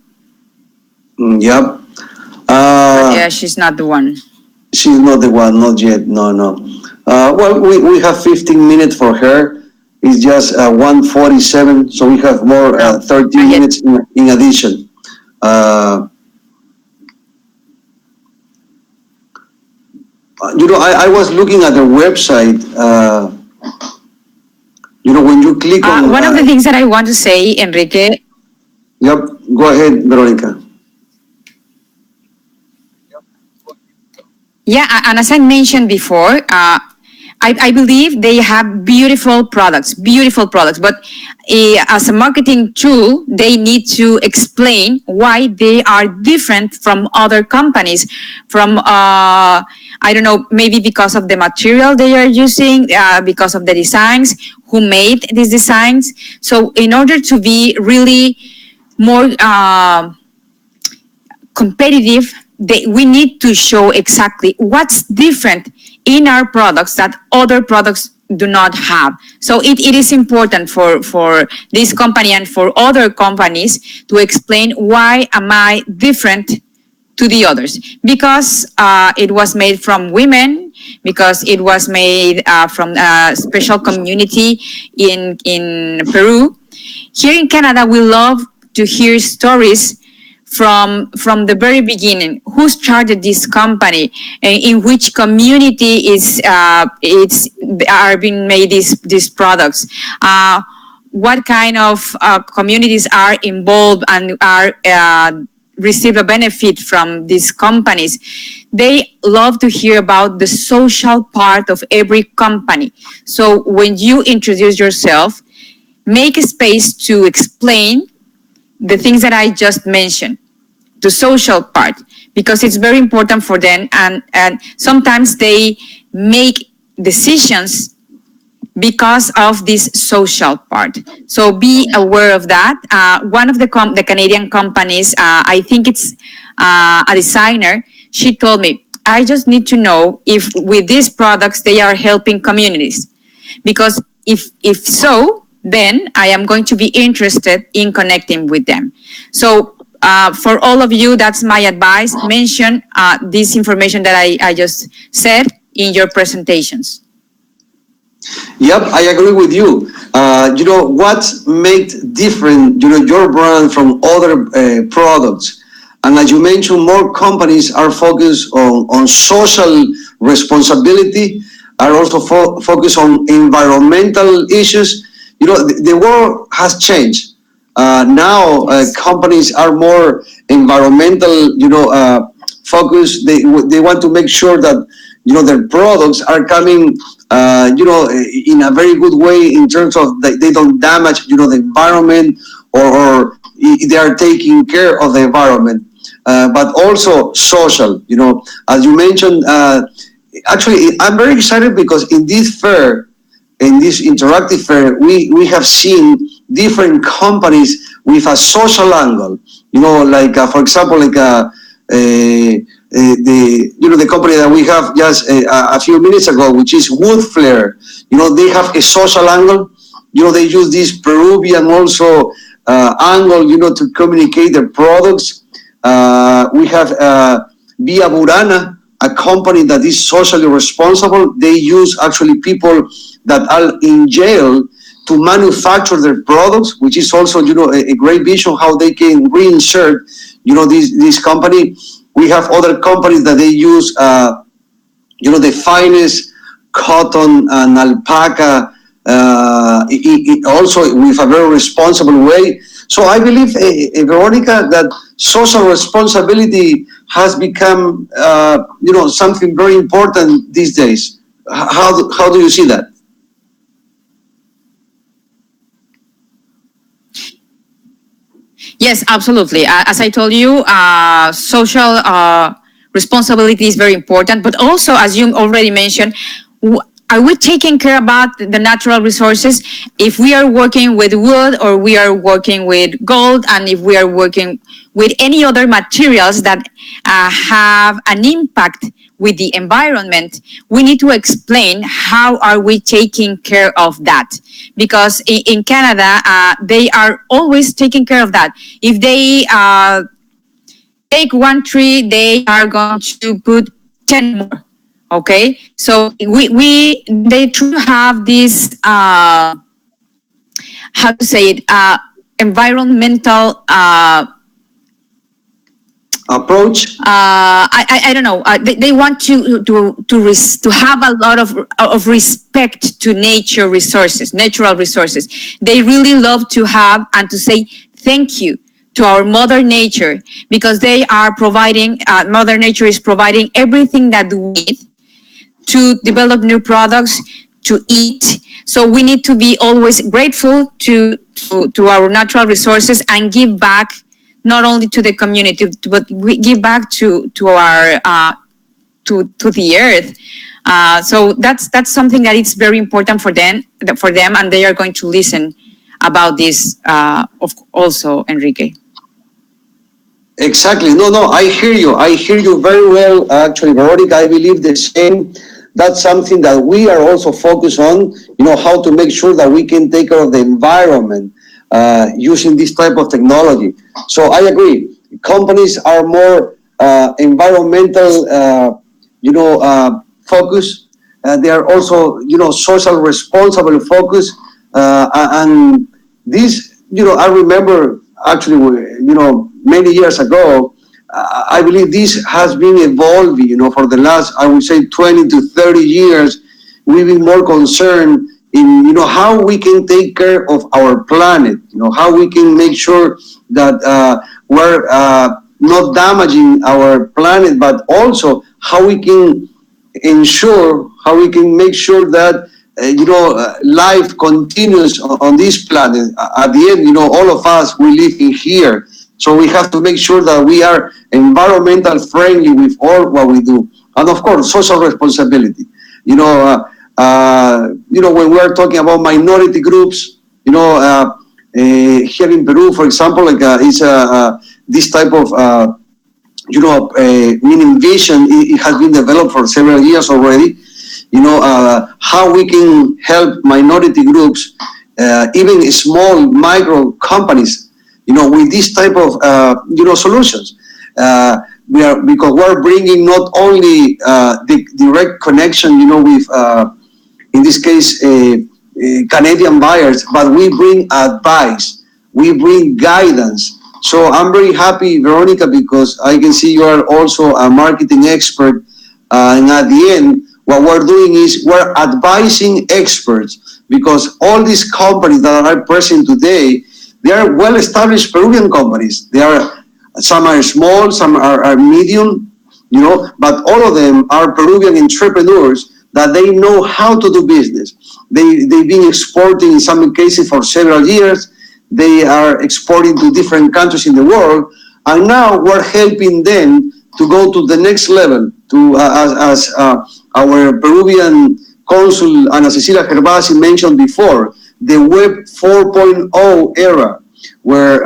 Yep. Yeah, she's not the one. She's not the one, not yet. No, no. Well, we have 15 minutes for her. It's just 1:47, so we have more 13 minutes in addition. I was looking at the website. When you click on... One of the things that I want to say, Enrique... Yep, go ahead, Veronica. Yeah, and as I mentioned before, I believe they have beautiful products, but as a marketing tool, they need to explain why they are different from other companies, from, I don't know, maybe because of the material they are using, because of the designs, who made these designs. So in order to be really more competitive, we need to show exactly what's different in our products that other products do not have. So it is important for this company and for other companies to explain why am I different to the others, because it was made from women, because it was made from a special community in Peru. Here in Canada, we love to hear stories from the very beginning. Who started this company? In which community are being made these products? What kind of communities are involved and are receive a benefit from these companies? They love to hear about the social part of every company. So when you introduce yourself, make a space to explain the things that I just mentioned, the social part, because it's very important for them, and sometimes they make decisions because of this social part. So be aware of that. One of the Canadian companies, I think it's a designer, she told me, I just need to know if with these products they are helping communities, because if so, then I am going to be interested in connecting with them. So for all of you, that's my advice. Mention this information that I just said in your presentations. Yep, I agree with you. What made different, your brand from other products? And as you mentioned, more companies are focused on social responsibility, are also focused on environmental issues. The world has changed. Now companies are more environmental, focused. They want to make sure that their products are coming, in a very good way in terms of they don't damage, the environment, or they are taking care of the environment, but also social. As you mentioned, actually, I'm very excited because in this fair, in this interactive fair, we have seen different companies with a social angle. Like for example, like the company that we have just a few minutes ago, which is Wood Flare. They have a social angle. They use this Peruvian also angle, to communicate their products. We have Via Burana, a company that is socially responsible. They use actually people that are in jail to manufacture their products, which is also, a great vision how they can reinsert, this company. We have other companies that they use, the finest cotton and alpaca, also with a very responsible way. So I believe, Veronica, that social responsibility has become, something very important these days. How do you see that? Yes, absolutely. As I told you, social responsibility is very important, but also, as you already mentioned, are we taking care about the natural resources? If we are working with wood, or we are working with gold, and if we are working with any other materials that have an impact with the environment, we need to explain how are we taking care of that. Because in Canada, they are always taking care of that. If they take one tree, they are going to put 10 more. Okay, so they try to have this how to say it, environmental approach. I don't know. They want to have a lot of respect to nature resources, natural resources. They really love to have and to say thank you to our Mother Nature, because they are providing. Mother Nature is providing everything that we need to develop new products, to eat. So we need to be always grateful to our natural resources and give back, not only to the community, but we give back to our to the earth. So that's something that it's very important for them, and they are going to listen about this also, Enrique. Exactly. No, I hear you. I hear you very well, actually, Veronica. I believe the same. That's something that we are also focused on, how to make sure that we can take care of the environment using this type of technology. So I agree. Companies are more environmental, focused. They are also, social responsible focus. And this, I remember actually, many years ago, I believe this has been evolving, for the last, I would say, 20 to 30 years. We've been more concerned in, how we can take care of our planet, how we can make sure that we're not damaging our planet, but also how we can ensure, how we can make sure that life continues on this planet. At the end, all of us, we live in here. So we have to make sure that we are environmental friendly with all what we do. And of course, social responsibility. When we're talking about minority groups, here in Peru, for example, like it's this type of meaning vision. It has been developed for several years already. How we can help minority groups, even small micro companies, with this type of solutions. Because we're bringing not only the direct connection, with in this case Canadian buyers, but we bring advice, we bring guidance. So I'm very happy, Veronica, because I can see you are also a marketing expert, and at the end, what we're doing is we're advising experts, because all these companies that are present today, they are well-established Peruvian companies. Some are small, some are medium, but all of them are Peruvian entrepreneurs that they know how to do business. They've been exporting in some cases for several years. They are exporting to different countries in the world, and now we're helping them to go to the next level, to as our Peruvian consul Ana Cecilia Gervasi mentioned before, the Web 4.0 era, where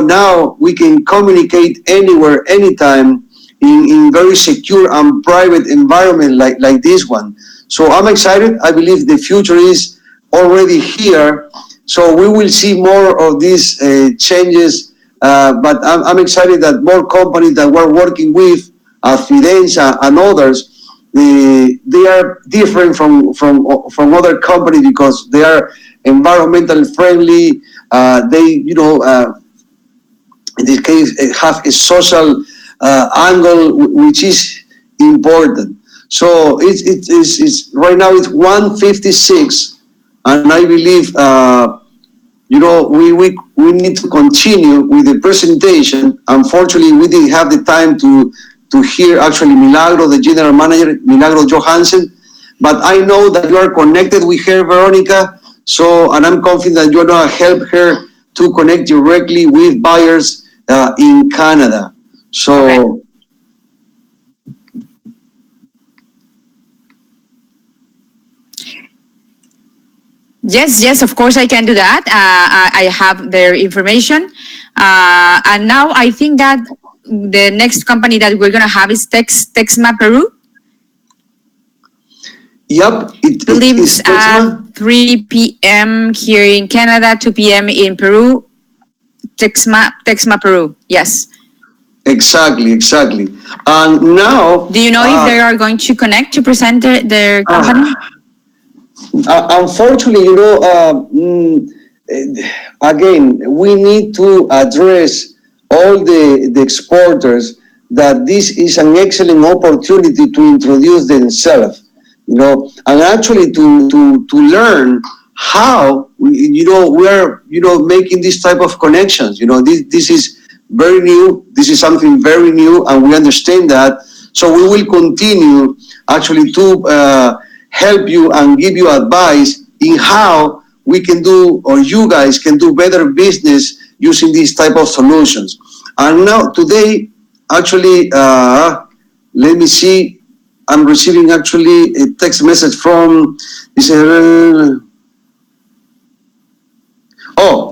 now we can communicate anywhere, anytime, in very secure and private environment like this one. So I'm excited. I believe the future is already here. So we will see more of these changes. But I'm excited that more companies that we're working with, Fidenza and others, they are different from other companies because they are environmental friendly. They, in this case, have a social angle, which is important. So it's right now it's 1:56, and I believe we need to continue with the presentation. Unfortunately, we didn't have the time to hear actually Milagro, the general manager, Milagro Johansen, but I know that you are connected with her, Veronica. So, and I'm confident that you're going to help her to connect directly with buyers in Canada. So. Okay. Yes, yes, of course I can do that. I have their information. And now I think that the next company that we're going to have is Texma Peru. Yep, I believe it's at Texma. 3 p.m. here in Canada, 2 p.m. in Peru. Texma Peru. Yes. Exactly, exactly. And now, Do you know if they are going to connect to present their company? unfortunately, again, we need to address all the exporters that this is an excellent opportunity to introduce themselves, and actually to learn how we are, making this type of connections. This is very new. This is something very new, and we understand that. So we will continue actually to help you and give you advice in how we can do, or you guys can do better business using these type of solutions. And now today, actually, let me see. I'm receiving actually a text message from this.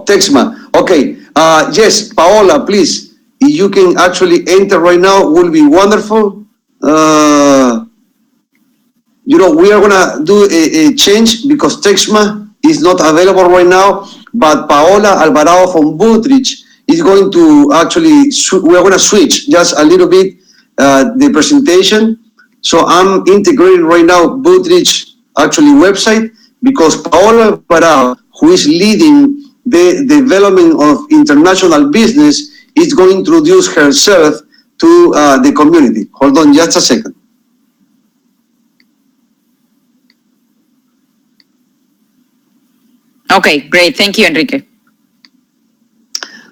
Texma. Okay. Yes, Paola, please. If you can actually enter right now, will be wonderful. We are gonna do a change because Texma is not available right now, but Paola Alvarado from Bootrich is going to actually, we are gonna switch just a little bit the presentation. So I'm integrating right now Bootrich actually website because Paola Alvarado, who is leading the development of international business, is going to introduce herself to the community. Hold on just a second. Okay, great. Thank you, Enrique.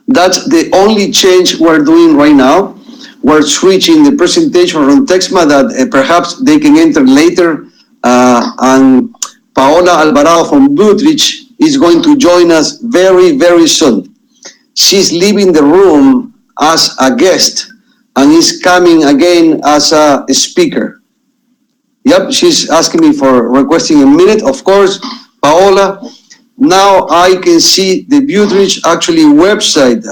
That's the only change we're doing right now. We're switching the presentation from Texma that perhaps they can enter later. And Paola Alvarado from Bootrich is going to join us very, very soon. She's leaving the room as a guest and is coming again as a speaker. Yep, she's asking me for requesting a minute. Of course, Paola. Now I can see the Bootrich actually website.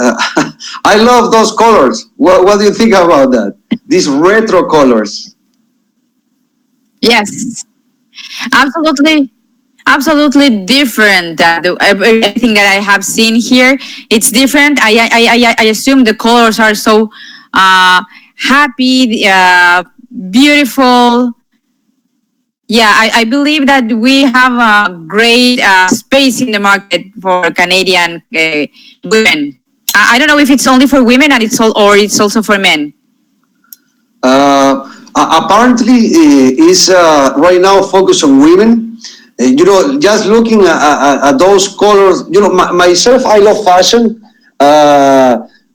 I love those colors. What do you think about that? These retro colors. Yes, absolutely. Absolutely different. Everything that I have seen here, it's different. I assume the colors are so happy, beautiful. Yeah, I believe that we have a great space in the market for Canadian women. I don't know if it's only for women and or it's also for men. Apparently, is right now focused on women. Just looking at those colors. Myself, I love fashion.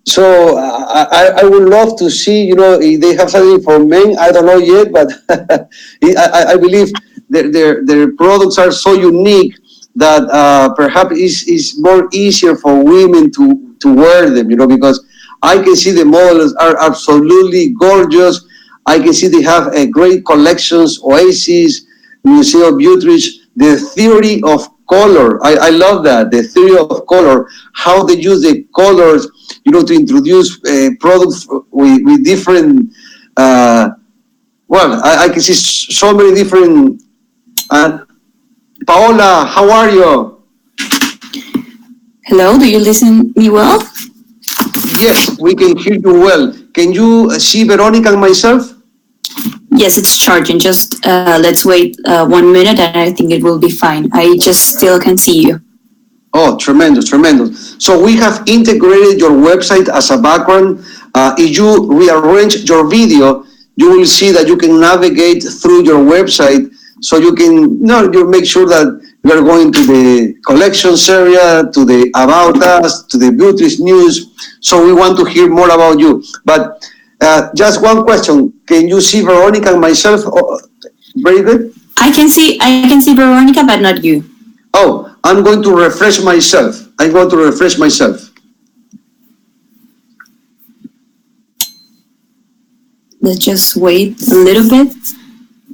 So I would love to see, if they have something for men. I don't know yet, but I believe their products are so unique that perhaps is more easier for women to wear them, because I can see the models are absolutely gorgeous. I can see they have a great collections, Oasis, Museum of Bootrich, the theory of color. I love that, the theory of color, how they use the colors, to introduce products with different, I can see so many different, Paola, how are you? Hello, do you listen me well? Yes, we can hear you well. Can you see Veronica and myself? Yes, it's charging. Just let's wait 1 minute and I think it will be fine. I just still can see you. Oh, tremendous, tremendous. So we have integrated your website as a background. If you rearrange your video, you will see that you can navigate through your website. So you can you make sure that you are going to the collections area, to the About Us, to the Bootrich News. So we want to hear more about you. But just one question. Can you see Veronica and myself? Very good. I can see Veronica, but not you. Oh, I'm going to refresh myself. Let's just wait a little bit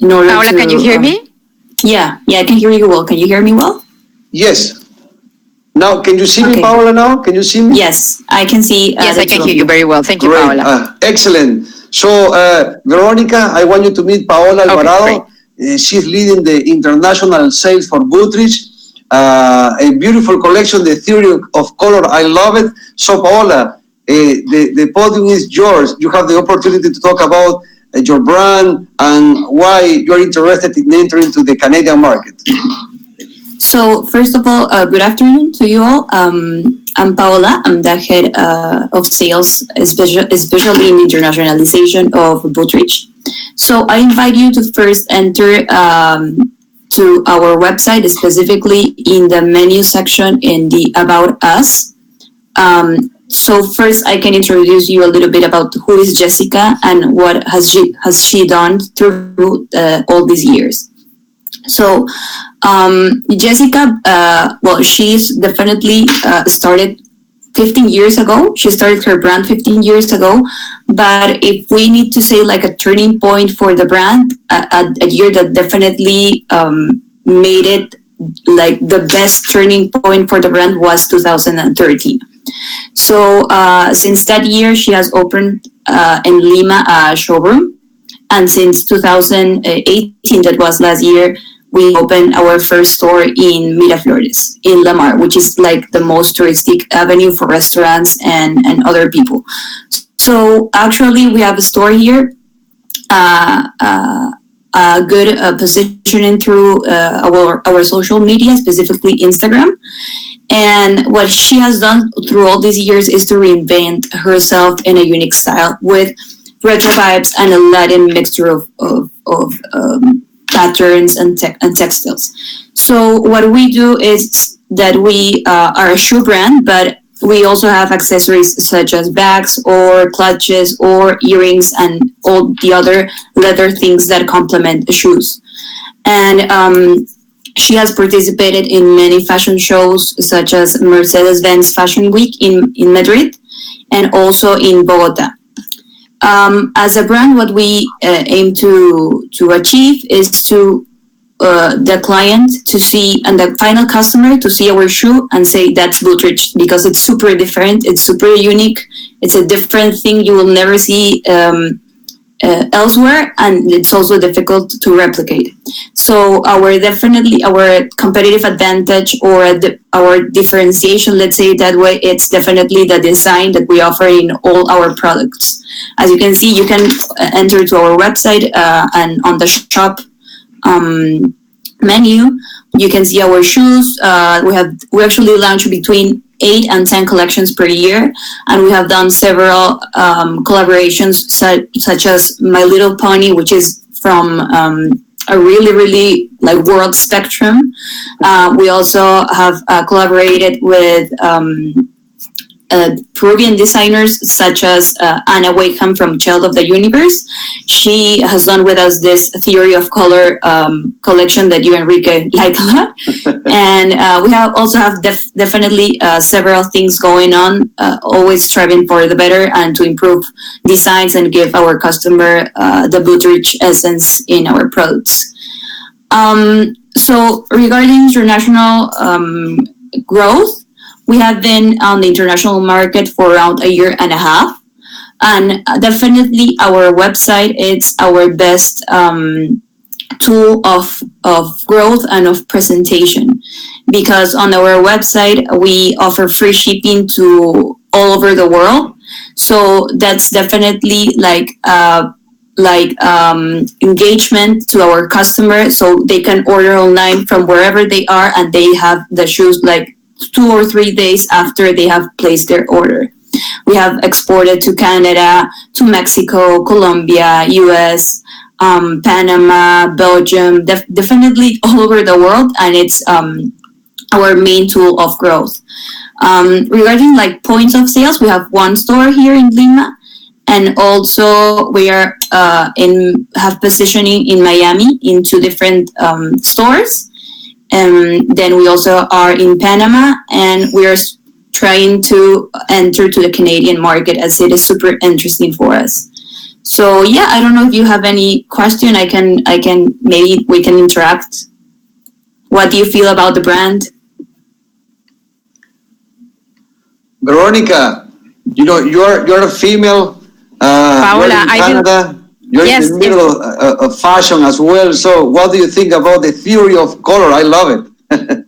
in order Paola, to... can you hear me? Yeah, I can hear you well. Can you hear me well? Yes. Now, can you see me, Okay. Paola, now? Can you see me? Yes, I can see. Yes, the I can two of hear you very well. Thank you, Great. Paola. Excellent. So, Veronica, I want you to meet Paola Okay, Alvarado. She's leading the international sales for Buttrich. A beautiful collection, the theory of color. I love it. So, Paola, the podium is yours. You have the opportunity to talk about your brand and why you're interested in entering into the Canadian market. So first of all, good afternoon to you all. I'm Paola. I'm the head of sales, especially in internationalization of Buttrich. So I invite you to first enter to our website, specifically in the menu section in the About Us. So first, I can introduce you a little bit about who is Jessica and what has she done through all these years. So Jessica, well, she's definitely started 15 years ago. She started her brand 15 years ago. But if we need to say like a turning point for the brand, a year that definitely made it like the best turning point for the brand was 2013. So since that year, she has opened in Lima a showroom. And since 2018, that was last year, we opened our first store in Miraflores, in Lamar, which is like the most touristic avenue for restaurants and other people. So actually, we have a store here, a good positioning through our social media, specifically Instagram. And what she has done through all these years is to reinvent herself in a unique style with retro vibes and a Latin mixture of patterns and textiles. So what we do is that we are a shoe brand, but we also have accessories such as bags or clutches or earrings and all the other leather things that complement the shoes. And she has participated in many fashion shows such as Mercedes-Benz Fashion Week in Madrid and also in Bogota. As a brand, what we aim to achieve is to the client to see and the final customer to see our shoe and say that's Buttrich because it's super different, it's super unique, it's a different thing you will never see elsewhere, and it's also difficult to replicate. So our competitive advantage or our differentiation, let's say that way, it's definitely the design that we offer in all our products. As you can see, you can enter to our website and on the shop menu, you can see our shoes. We actually launch between 8 and 10 collections per year, and we have done several collaborations such as My Little Pony, which is from a really like world spectrum. We also have collaborated with Peruvian designers such as Anna Wakeham from Child of the Universe. She has done with us this theory of color collection that you, Enrique, like a lot. And we also have definitely several things going on, always striving for the better and to improve designs and give our customer the Buttrich essence in our products. So regarding international growth, we have been on the international market for around a year and a half, and definitely our website is our best tool of growth and of presentation, because on our website we offer free shipping to all over the world. So that's definitely like engagement to our customers, so they can order online from wherever they are, and they have the shoes like 2 or 3 days after they have placed their order. We have exported to Canada, to Mexico, Colombia, US, Panama, Belgium, definitely all over the world, and it's our main tool of growth. Regarding like points of sales, we have one store here in Lima, and also we are have positioning in Miami in 2 different stores. And then we also are in Panama, and we are trying to enter to the Canadian market as it is super interesting for us. So yeah, I don't know if you have any question. Maybe we can interact. What do you feel about the brand? Veronica, you're a female. You're Paola, in Canada. You're in yes, the yes. middle of fashion as well. So, what do you think about the theory of color? I love it.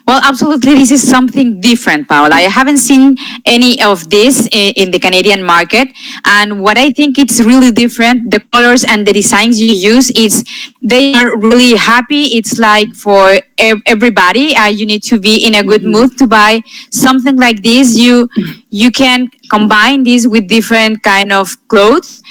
Well, absolutely. This is something different, Paola. I haven't seen any of this in the Canadian market. And what I think it's really different, the colors and the designs you use, they are really happy. It's like for everybody. You need to be in a good mood to buy something like this. You can combine this with different kind of clothes.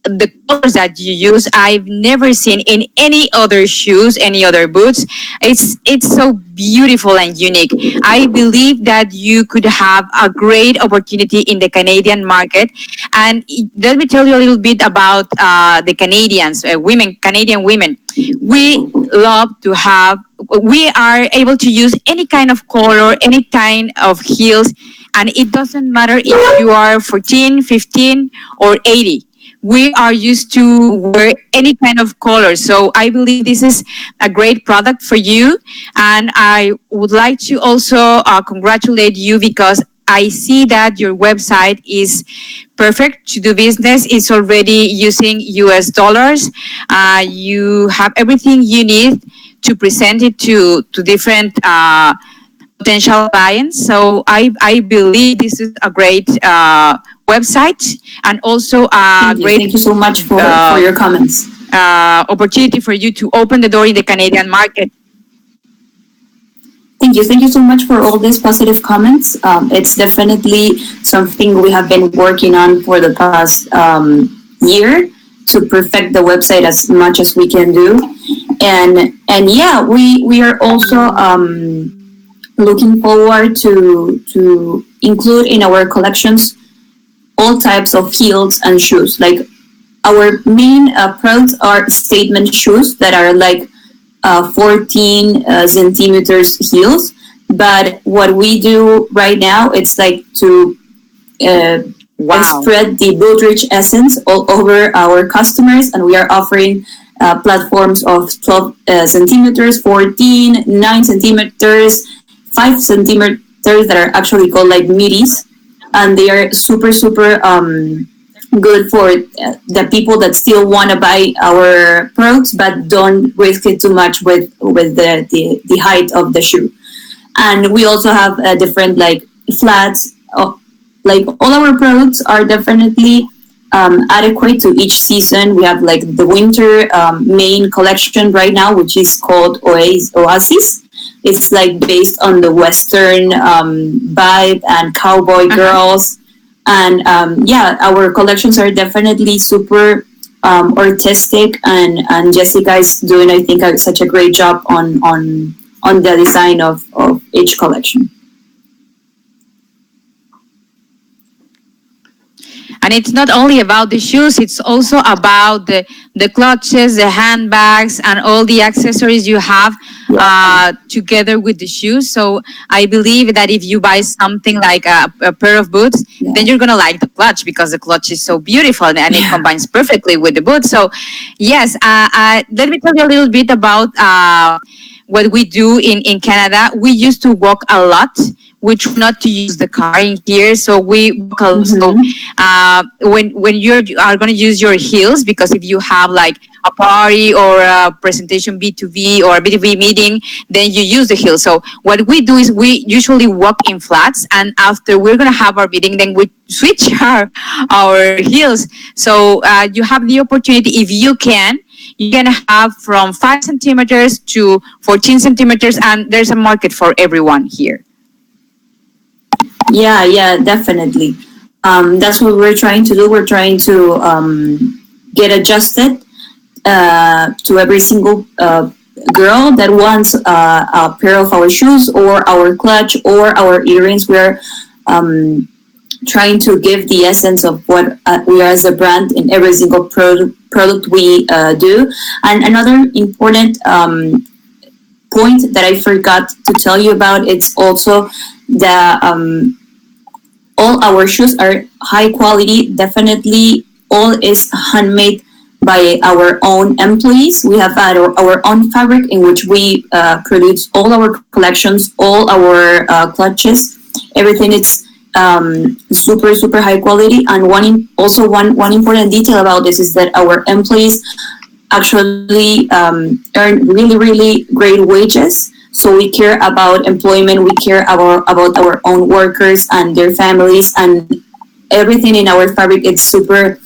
The colors that you use, I've never seen in any other shoes, any other boots. It's so beautiful and unique. I believe that you could have a great opportunity in the Canadian market. And let me tell you a little bit about the Canadians, Canadian women. We love to have. We are able to use any kind of color, any kind of heels, and it doesn't matter if you are 14, 15, or 80. We are used to wear any kind of color. So I believe this is a great product for you. And I would like to also congratulate you because I see that your website is perfect to do business. It's already using US dollars. You have everything you need to present it to different potential clients. So I believe this is a great website and also a great Thank you so much for your comments. opportunity for you to open the door in the Canadian market. Thank you so much for all these positive comments. It's definitely something we have been working on for the past year to perfect the website as much as we can do. And yeah, we are also looking forward to include in our collections all types of heels and shoes. Like our main products are statement shoes that are like 14 centimeters heels. But what we do right now, it's like to spread the boot-rich essence all over our customers, and we are offering platforms of 12 centimeters, 14, 9 centimeters, 5 centimeters that are actually called like midis, and they are super good for the people that still want to buy our products but don't risk it too much with the height of the shoe. And we also have different like flats. Like all our products are definitely adequate to each season. We have like the winter main collection right now, which is called Oasis. It's like based on the Western vibe and cowboy girls. And yeah, our collections are definitely super artistic, and Jessica is doing, I think, such a great job on the design of each collection. And it's not only about the shoes, it's also about the clutches, the handbags, and all the accessories you have together with the shoes. So I believe that if you buy something like a pair of boots, then you're going to like the clutch because the clutch is so beautiful and it combines perfectly with the boots. So yes, let me tell you a little bit about what we do in Canada. We used to walk a lot. We try not to use the car in here, so we walk a lot. So when you are going to use your heels, because if you have like a party or a presentation B2B or a B2B meeting, then you use the heels. So what we do is we usually walk in flats, and after we're going to have our meeting, then we switch our heels. So you have the opportunity, if you can have from 5 centimeters to 14 centimeters, and there's a market for everyone here. Yeah, definitely. That's what we're trying to do. We're trying to get adjusted to every single girl that wants a pair of our shoes or our clutch or our earrings. We're trying to give the essence of what we are as a brand in every single product we do. And another important point that I forgot to tell you about, it's also the all our shoes are high quality. Definitely all is handmade by our own employees. We have had our own fabric in which we produce all our collections, all our clutches. Everything is super high quality. And one important detail about this is that our employees actually earn really great wages. So we care about employment, we care about our own workers and their families, and everything in our fabric. It's super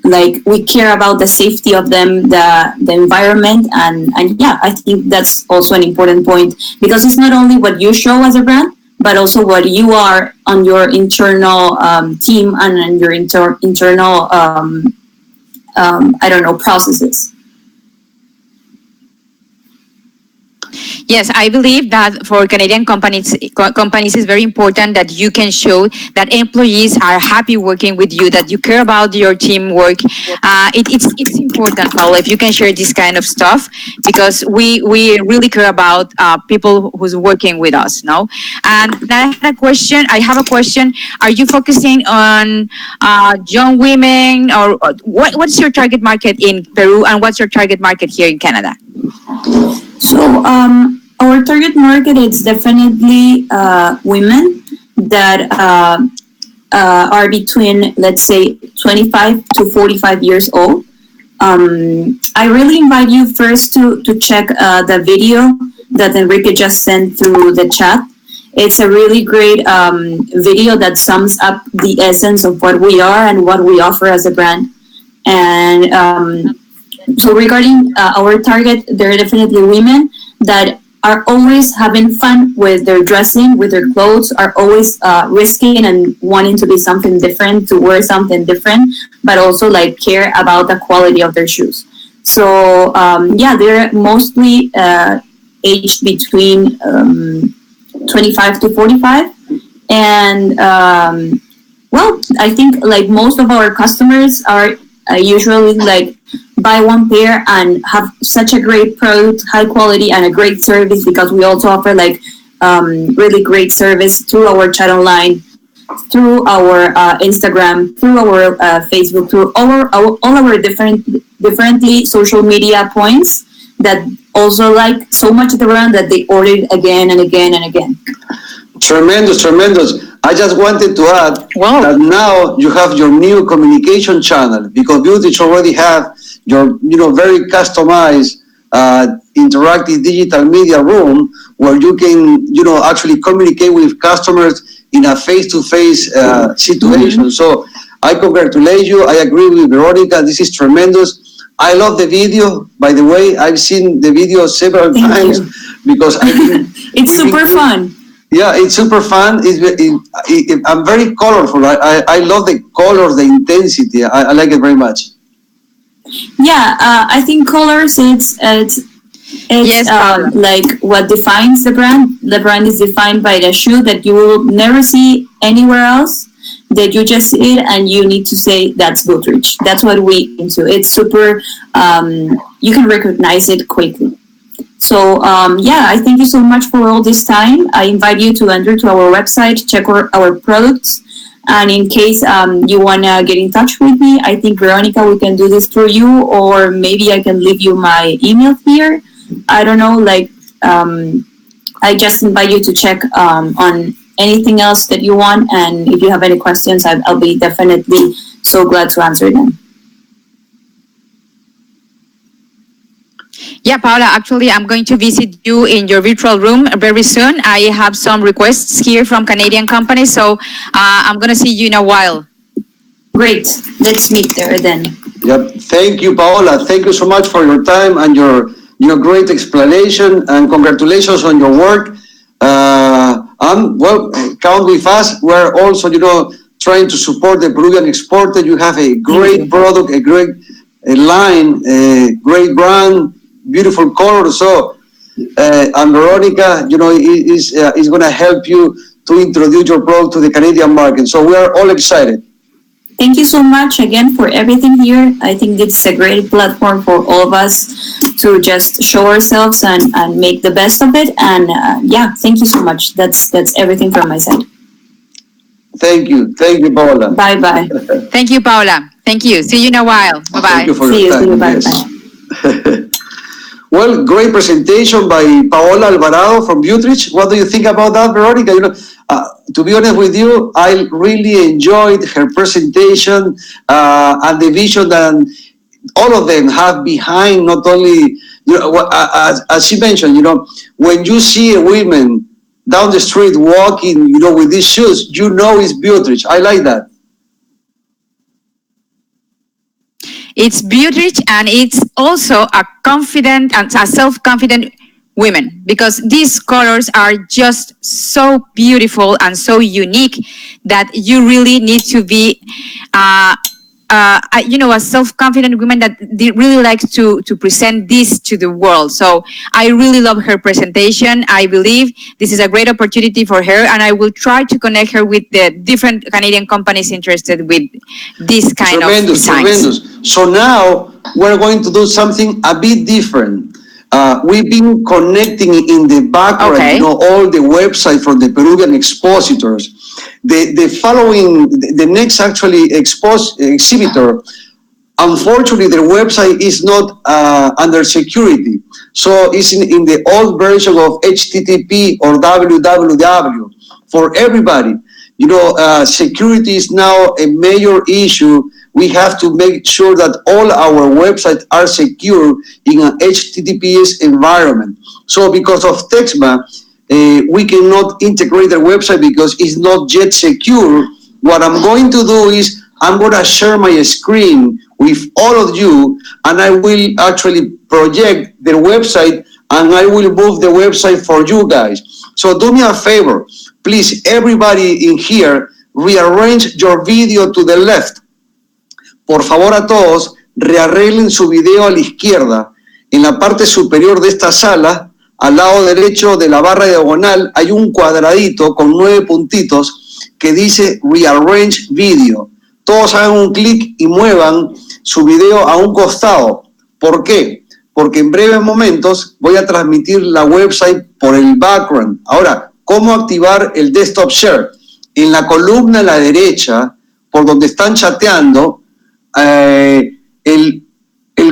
like we care about the safety of them, the environment, and yeah, I think that's also an important point, because it's not only what you show as a brand, but also what you are on your internal team and on your internal I don't know, processes. Yes, I believe that for Canadian companies it's very important that you can show that employees are happy working with you, that you care about your teamwork. It's important, Paul, if you can share this kind of stuff, because we really care about people who's working with us, no? And I have a question. Are you focusing on young women, or what's your target market in Peru, and what's your target market here in Canada? So our target market is definitely women that are between, let's say, 25 to 45 years old. I really invite you first to check the video that Enrique just sent through the chat. It's a really great video that sums up the essence of what we are and what we offer as a brand. And so regarding our target, there are definitely women that are always having fun with their dressing, with their clothes, are always risking and wanting to be something different, to wear something different, but also like care about the quality of their shoes. So yeah, they're mostly aged between 25 to 45. And well, I think like most of our customers are usually like buy one pair and have such a great product, high quality, and a great service, because we also offer like really great service through our chat online, through our Instagram, through our Facebook, through all our differently social media points, that also like so much the brand that they ordered again and again and again. Tremendous. I just wanted to add that now you have your new communication channel, because Beautich already have your, very customized interactive digital media room where you can, actually communicate with customers in a face-to-face situation. Mm-hmm. So I congratulate you. I agree with Veronica. This is tremendous. I love the video. By the way, I've seen the video several times because I think it's super fun. Yeah, it's super fun. I'm very colorful. I love the colors, the intensity. I like it very much. Yeah, I think colors, it's yes, like what defines the brand. The brand is defined by the shoe that you will never see anywhere else, that you just see it and you need to say that's Beautich. That's what we into. It's super, you can recognize it quickly. So yeah, I thank you so much for all this time. I invite you to enter to our website, check our products. And in case you want to get in touch with me, I think, Veronica, we can do this through you, or maybe I can leave you my email here. I don't know, like, I just invite you to check on anything else that you want. And if you have any questions, I'll be definitely so glad to answer them. Yeah, Paula, actually, I'm going to visit you in your virtual room very soon. I have some requests here from Canadian companies, so I'm going to see you in a while. Great. Let's meet there then. Yep. Thank you, Paola. Thank you so much for your time and your great explanation, and congratulations on your work. Well, count with us. We're also, trying to support the Peruvian exporter. You have a great product, a great line, a great brand, beautiful color. So, and Veronica, is going to help you to introduce your product to the Canadian market. So we are all excited. Thank you so much again for everything here. I think it's a great platform for all of us to just show ourselves and make the best of it. And yeah, thank you so much. That's everything from my side. Thank you, Paola. Bye-bye. Thank you, Paula. Thank you. See you in a while. Bye bye. Thank you for See your you. time. Bye-bye. Yes. Well, great presentation by Paola Alvarado from Utrecht. What do you think about that, Veronica? To be honest with you, I really enjoyed her presentation and the vision that all of them have behind. Not only, as she mentioned, when you see a woman down the street walking, with these shoes, it's Utrecht. I like that. It's beauty and it's also a confident and a self-confident women because these colors are just so beautiful and so unique that you really need to be a self-confident woman that really likes to present this to the world. So I really love her presentation. I believe this is a great opportunity for her, and I will try to connect her with the different Canadian companies interested with this kind of designs. Tremendous. So now we're going to do something a bit different. We've been connecting in the background, Okay. all the website from the Peruvian expositors. The next actually exhibitor, unfortunately, their website is not under security. So it's in the old version of HTTP or www for everybody. Security is now a major issue. We have to make sure that all our websites are secure in an HTTPS environment. So because of TEXMA, we cannot integrate their website because it's not yet secure. What I'm going to do is I'm going to share my screen with all of you, and I will actually project their website, and I will move the website for you guys. So do me a favor, please, everybody in here, rearrange your video to the left. Por favor a todos, rearreglen su video a la izquierda. En la parte superior de esta sala, al lado derecho de la barra diagonal, hay un cuadradito con 9 puntitos que dice Rearrange Video. Todos hagan un clic y muevan su video a un costado. ¿Por qué? Porque en breves momentos voy a transmitir la website por el background. Ahora, ¿cómo activar el desktop share? En la columna a la derecha, por donde están chateando, el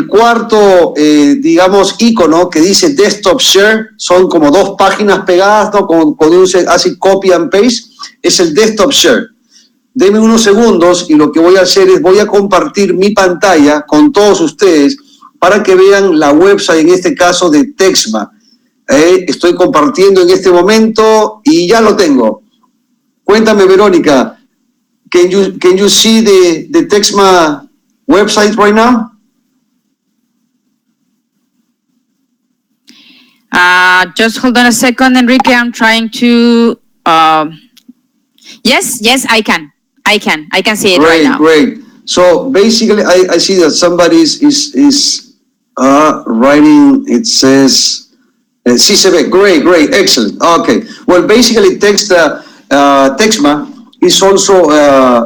cuarto, icono que dice Desktop Share, son como 2 páginas pegadas, ¿no? Cuando uno hace copy and paste, es el Desktop Share. Denme unos segundos y lo que voy a hacer es voy a compartir mi pantalla con todos ustedes para que vean la website, en este caso de TEXMA. Estoy compartiendo en este momento y ya lo tengo. Cuéntame, Verónica, can you see the TEXMA website right now? Just hold on a second, Enrique. I'm trying to. Yes, I can. I can see it right now. Great. So basically, I see that somebody is writing. It says, CCB. Great, excellent. Okay. Well, basically, TEXMA is also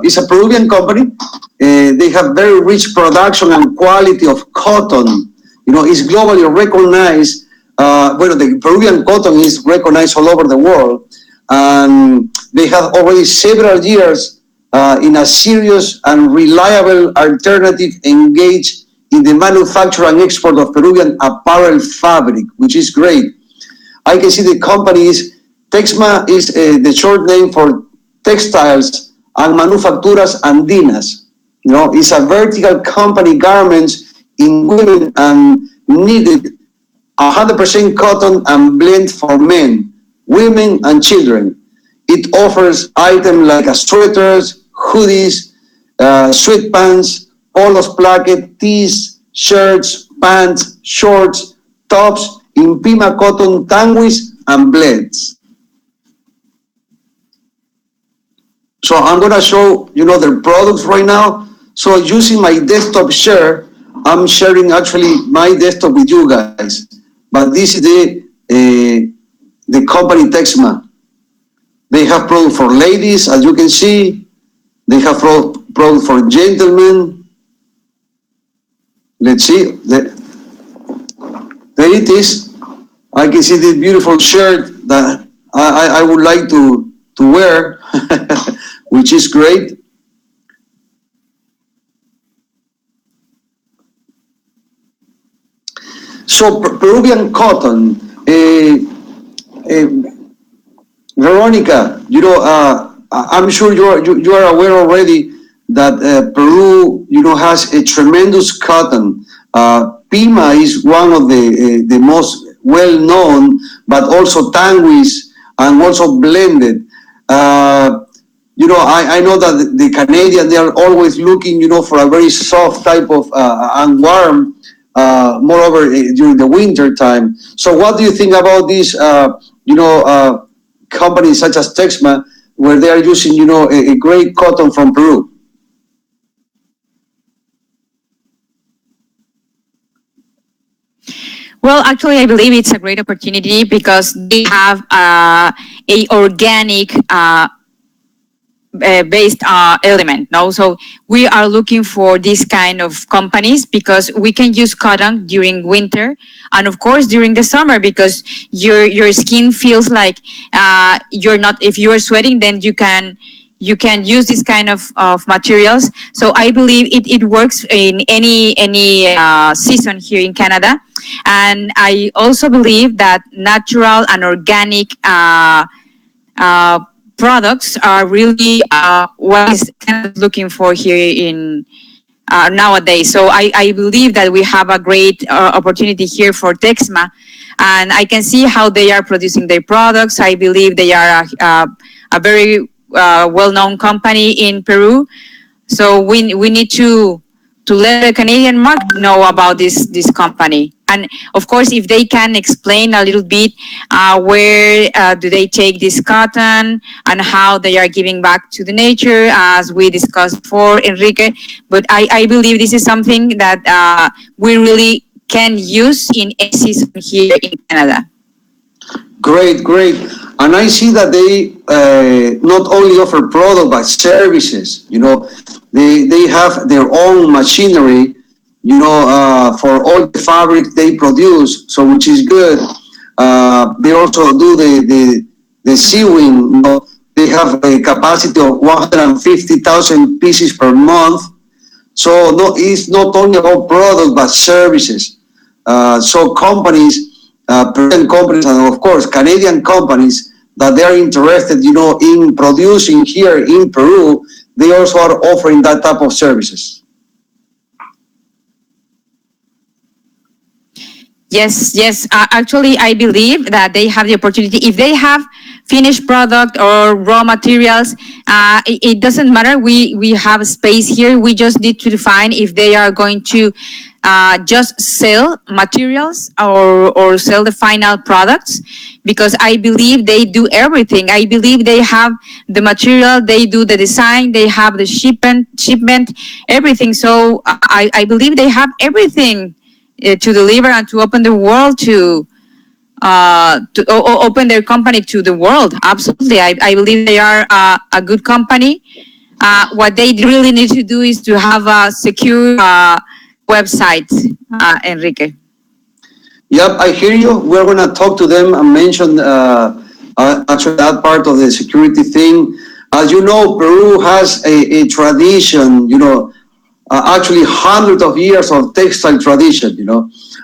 is a Peruvian company. They have very rich production and quality of cotton. It's globally recognized. The Peruvian cotton is recognized all over the world, and they have already several years in a serious and reliable alternative engaged in the manufacture and export of Peruvian apparel fabric, which is great. I can see the company is TEXMA is the short name for Textiles and Manufacturas Andinas. It's a vertical company, garments in women and knitted 100% cotton and blend for men, women, and children. It offers items like sweaters, hoodies, sweatpants, polos, placket, tees, shirts, pants, shorts, tops in Pima cotton tanguis and blends. So I'm going to show, their products right now. So using my desktop share, I'm sharing actually my desktop with you guys. But this is the company TEXMA. They have products for ladies, as you can see. They have products for gentlemen. Let's see. There it is. I can see this beautiful shirt that I would like to wear. which is great. So Peruvian cotton, Veronica, I'm sure you are aware already that Peru, has a tremendous cotton. Pima is one of the most well-known, but also tanguis and also blended. I know that the Canadian, they are always looking, for a very soft type of and warm, moreover during the winter time. So what do you think about these, companies such as Texma, where they are using, a great cotton from Peru? Well, actually, I believe it's a great opportunity because they have a organic based element. No, so we are looking for this kind of companies because we can use cotton during winter and of course during the summer because your skin feels like you're not, if you are sweating, then you can use this kind of materials. So I believe it works in any season here in Canada. And I also believe that natural and organic products are really what is kind of looking for here in nowadays. So I believe that we have a great opportunity here for Texma, and I can see how they are producing their products. I believe they are a very well-known company in Peru. So we need to let the Canadian market know about this company. And of course, if they can explain a little bit where do they take this cotton and how they are giving back to the nature, as we discussed before, Enrique. But I believe this is something that we really can use in a season here in Canada. Great, great. And I see that they not only offer product but services. They have their own machinery, for all the fabric they produce. So which is good. They also do the sewing. They have a capacity of 150,000 pieces per month. So it's not only about product but services. So companies. Peruvian companies and of course Canadian companies that they are interested, in producing here in Peru, they also are offering that type of services. Yes, yes. Actually, I believe that they have the opportunity. If they have finished product or raw materials, it doesn't matter. We have space here. We just need to define if they are going to just sell materials or sell the final products, because I believe they do everything. I believe they have the material, they do the design, they have the shipment, everything. So I believe they have everything to deliver and to open the world to open their company to the world. Absolutely. I believe they are a good company. What they really need to do is to have a secure website, Enrique. Yep, I hear you. We're going to talk to them and mention actually that part of the security thing. As you know, Peru has a tradition, actually hundreds of years of textile tradition,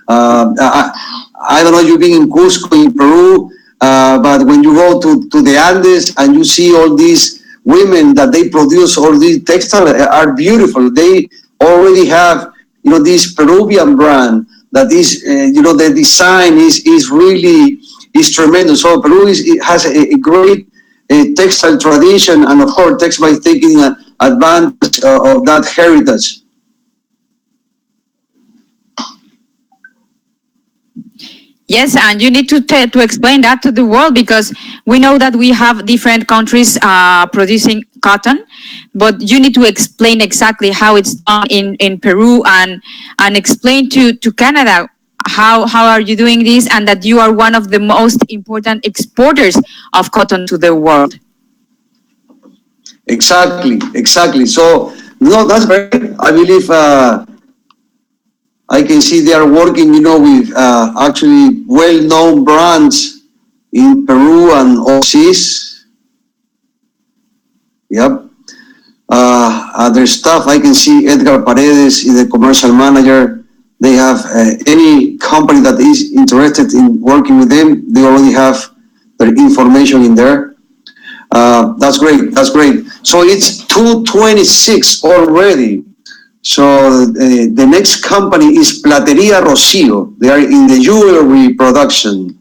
I don't know if you've been in Cusco in Peru, but when you go to the Andes and you see all these women that they produce all these textiles are beautiful. They already have, this Peruvian brand that is, the design is really tremendous. So Peru has a great textile tradition, and of course, Texma is taking advantage of that heritage. Yes, and you need to explain that to the world, because we know that we have different countries producing cotton, but you need to explain exactly how it's done in Peru, and explain to Canada how are you doing this, and that you are one of the most important exporters of cotton to the world. Exactly. So, no, that's great. I believe I can see they are working, with actually well-known brands in Peru and overseas. Yep. Other staff, I can see Edgar Paredes is the commercial manager. They have any company that is interested in working with them, they already have their information in there. That's great. That's great. So it's 2:26 already. So the next company is Plateria Rocio. They are in the jewelry production.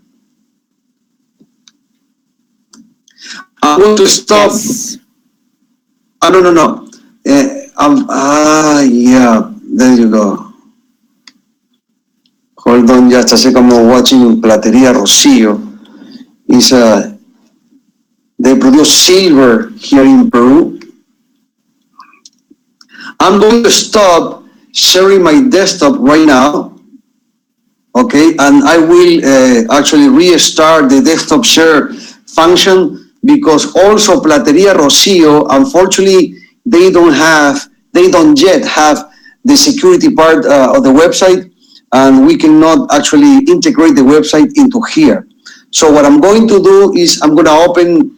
I'm going to stop. Yes. No. Yeah, there you go. Hold on just a second. I'm watching Plateria Rocio. It's they produce silver here in Peru. I'm going to stop sharing my desktop right now, okay? And I will actually restart the desktop share function because also Plateria Rocio, unfortunately, they don't yet have the security part of the website, and we cannot actually integrate the website into here. So what I'm going to do is I'm going to open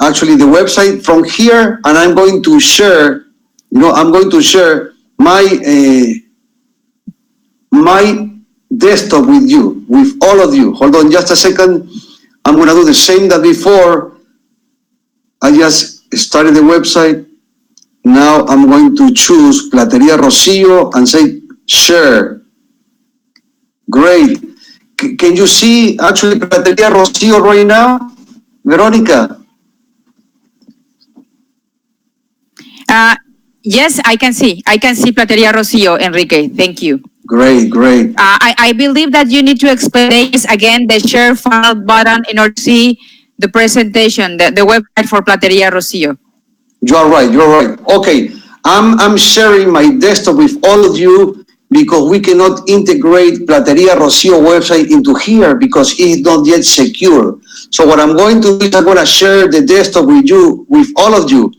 actually the website from here, and I'm going to share. I'm going to share my desktop with you, with all of you. Hold on just a second. I'm going to do the same that before. I just started the website. Now I'm going to choose Plateria Rocio and say share. Great. Can you see actually Plateria Rocio right now, Veronica? Yes, I can see. I can see Plateria Rocio, Enrique. Thank you. Great. I believe that you need to explain this again, the share file button in order to see the presentation, the website for Plateria Rocio. You're right. Okay, I'm sharing my desktop with all of you because we cannot integrate Plateria Rocio website into here because it's not yet secure. So what I'm going to do is I'm going to share the desktop with you, with all of you.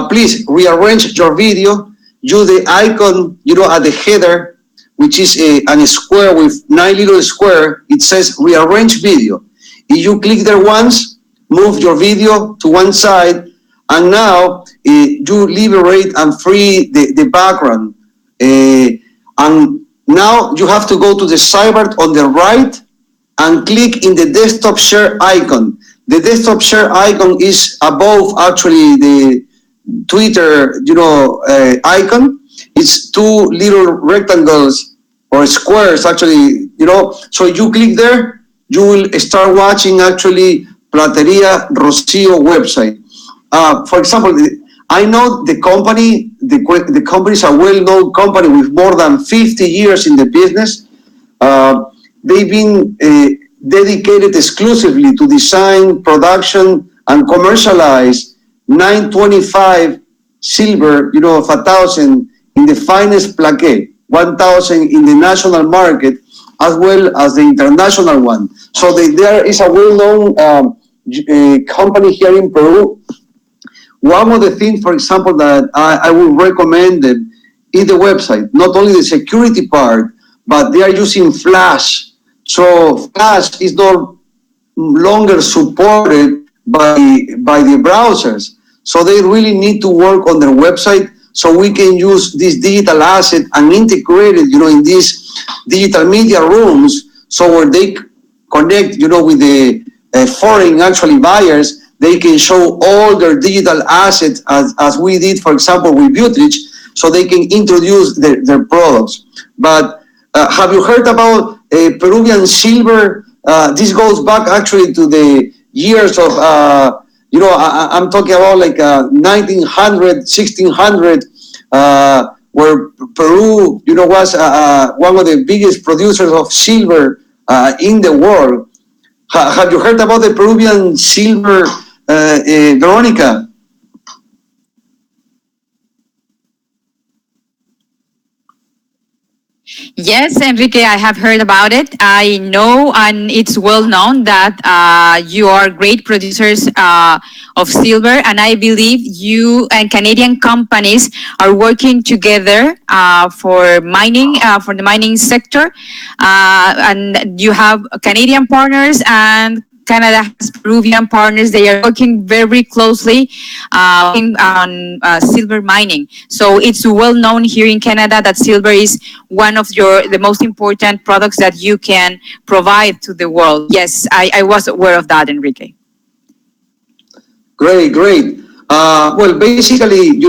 Please rearrange your video. Use the icon, at the header, which is a square with 9 little square. It says rearrange video. If you click there once, move your video to one side, and now you liberate and free the background. And now you have to go to the sidebar on the right and click in the desktop share icon. The desktop share icon is above actually the Twitter, icon. It's two little rectangles or squares actually, so you click there, you will start watching actually Plateria Rocio website. For example, I know the company, the company is a well-known company with more than 50 years in the business. They've been dedicated exclusively to design, production, and commercialize 925 silver, of 1,000 in the finest plaqué, 1,000 in the national market, as well as the international one. So there is a well-known company here in Peru. One of the things, for example, that I would recommend them is the website. Not only the security part, but they are using Flash. So Flash is no longer supported by the browsers. So they really need to work on their website so we can use this digital asset and integrate it, in these digital media rooms. So where they connect, with the foreign actually buyers, they can show all their digital assets as we did, for example, with Butrich, so they can introduce their products. But have you heard about Peruvian silver? This goes back actually to the years of, I'm talking about like 1900, 1600, where Peru, was one of the biggest producers of silver in the world. Have you heard about the Peruvian silver, Veronica? Yes, Enrique, I have heard about it. I know, and it's well known that you are great producers of silver, and I believe you and Canadian companies are working together for mining, for the mining sector, and you have Canadian partners and Canada has Peruvian partners. They are working very closely on silver mining. So it's well known here in Canada that silver is one of the most important products that you can provide to the world. Yes, I was aware of that, Enrique. Great, great. Well, basically,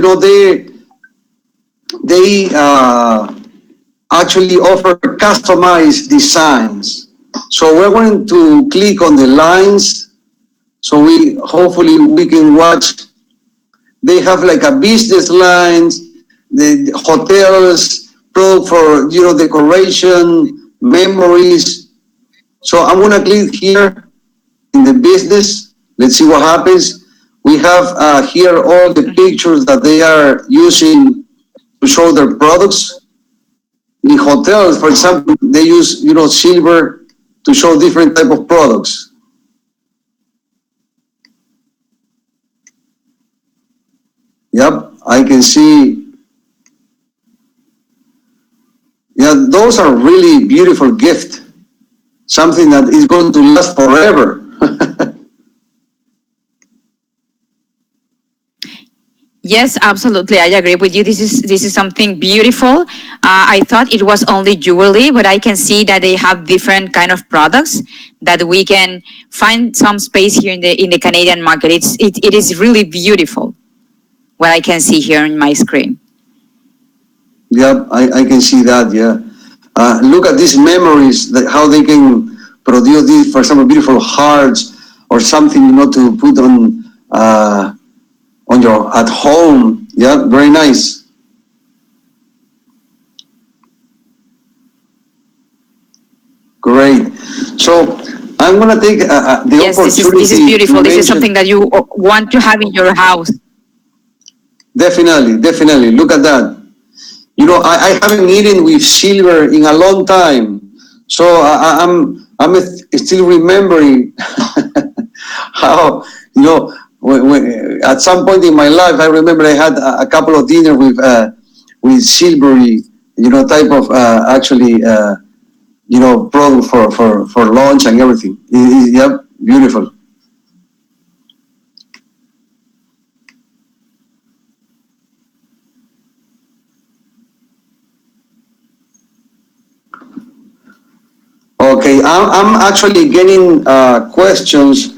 they actually offer customized designs. So we're going to click on the lines. So hopefully we can watch. They have like a business lines, the hotels, product for decoration, memories. So I'm gonna click here in the business. Let's see what happens. We have here all the pictures that they are using to show their products. In hotels, for example, they use silver to show different type of products. Yep, I can see. Yeah, those are really beautiful gift. Something that is going to last forever. Yes, absolutely. I agree with you. This is something beautiful. I thought it was only jewelry, but I can see that they have different kind of products that we can find some space here in the Canadian market. It is really beautiful what I can see here on my screen. Yep, I can see that. Yeah, look at these memories. How they can produce these, for example, beautiful hearts or something to put on your at home. Yeah, very nice. Great. So I'm gonna take the Yes, opportunity. this is beautiful. This is mention, something that you want to have in your house. definitely, definitely. Look at that. I haven't eaten with silver in a long time, so I'm still remembering how at some point in my life I remember I had a couple of dinners with silvery type of actually product for lunch and everything. Yep, beautiful. Okay, I'm actually getting questions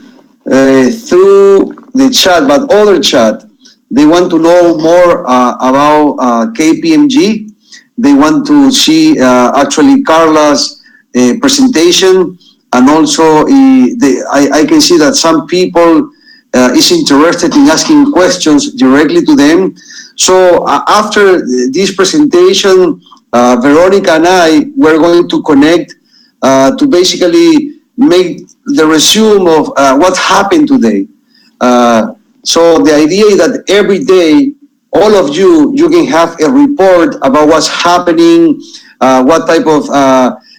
through the chat, but other chat. They want to know more about KPMG. They want to see actually Carla's presentation, and also I can see that some people is interested in asking questions directly to them. So after this presentation, Veronica and I, we're going to connect to basically make the resume of what happened today. So the idea is that every day, all of you can have a report about what's happening, what type of,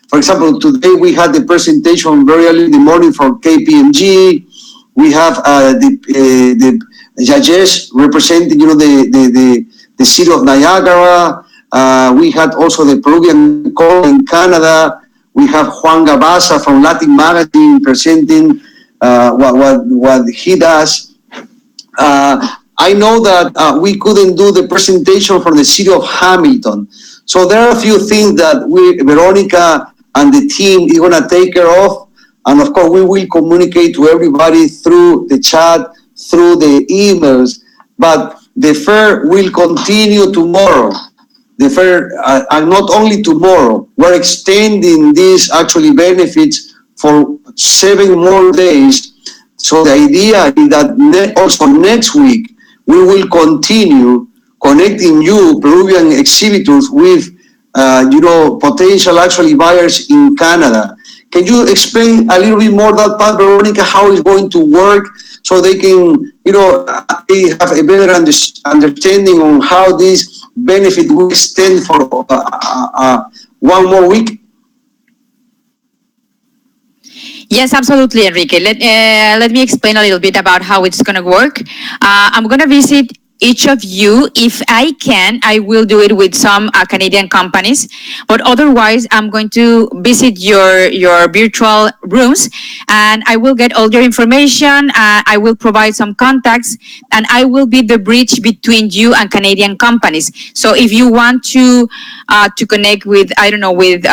for example, today we had the presentation very early in the morning for KPMG. We have the judges representing, the city of Niagara. We had also the Peruvian call in Canada. We have Juan Gabasa from Latin Magazine presenting what he does. I know that we couldn't do the presentation from the city of Hamilton. So there are a few things that Veronica and the team is going to take care of. And of course, we will communicate to everybody through the chat, through the emails. But the fair will continue tomorrow. The fair, and not only tomorrow, we're extending these actually benefits for 7 more days. So the idea is that also next week, we will continue connecting you, Peruvian exhibitors, with, potential actually buyers in Canada. Can you explain a little bit more that part, Veronica, how it's going to work so they can, they have a better understanding on how this benefit will extend for 1 more week? Yes, absolutely, Enrique. Let me explain a little bit about how it's going to work. I'm going to visit each of you. If I can, I will do it with some Canadian companies, but otherwise I'm going to visit your virtual rooms, and I will get all your information. I will provide some contacts, and I will be the bridge between you and Canadian companies. So if you want to connect with, I don't know, with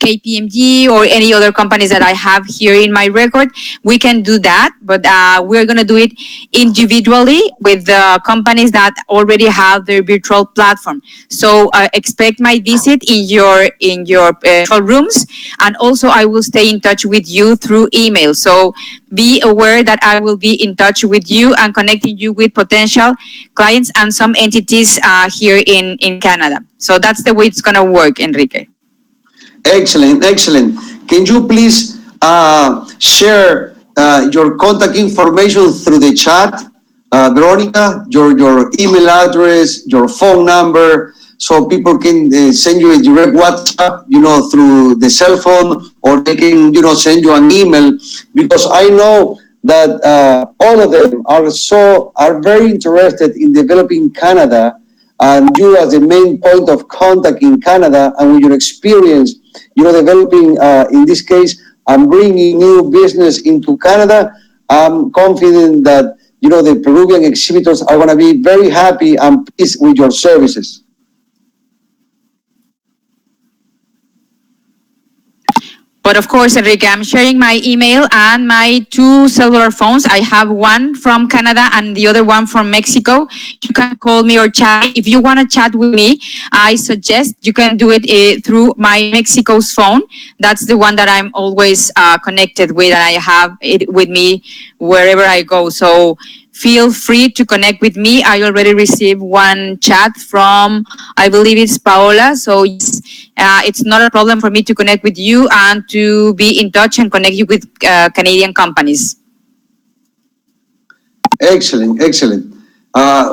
KPMG or any other companies that I have here in my record, we can do that. But we're going to do it individually with the companies that already have their virtual platform. So expect my visit in your virtual rooms, and also I will stay in touch with you through email. So be aware that I will be in touch with you and connecting you with potential clients and some entities here in Canada. So that's the way it's going to work, Enrique. Excellent, excellent. Can you please share your contact information through the chat, Veronica? Your email address, your phone number, so people can send you a direct WhatsApp, through the cell phone, or they can, send you an email, because I know that all of them are very interested in developing Canada, and you as the main point of contact in Canada, and with your experience, developing, in this case, and bringing new business into Canada, I'm confident that, the Peruvian exhibitors are going to be very happy and pleased with your services. But of course, Enrique, I'm sharing my email and my two cellular phones. I have one from Canada and the other one from Mexico. You can call me or chat. If you want to chat with me, I suggest you can do it through my Mexico's phone. That's the one that I'm always connected with, and I have it with me wherever I go. So feel free to connect with me. I already received one chat from, I believe it's Paola. So yes, it's not a problem for me to connect with you and to be in touch and connect you with Canadian companies. Excellent, excellent.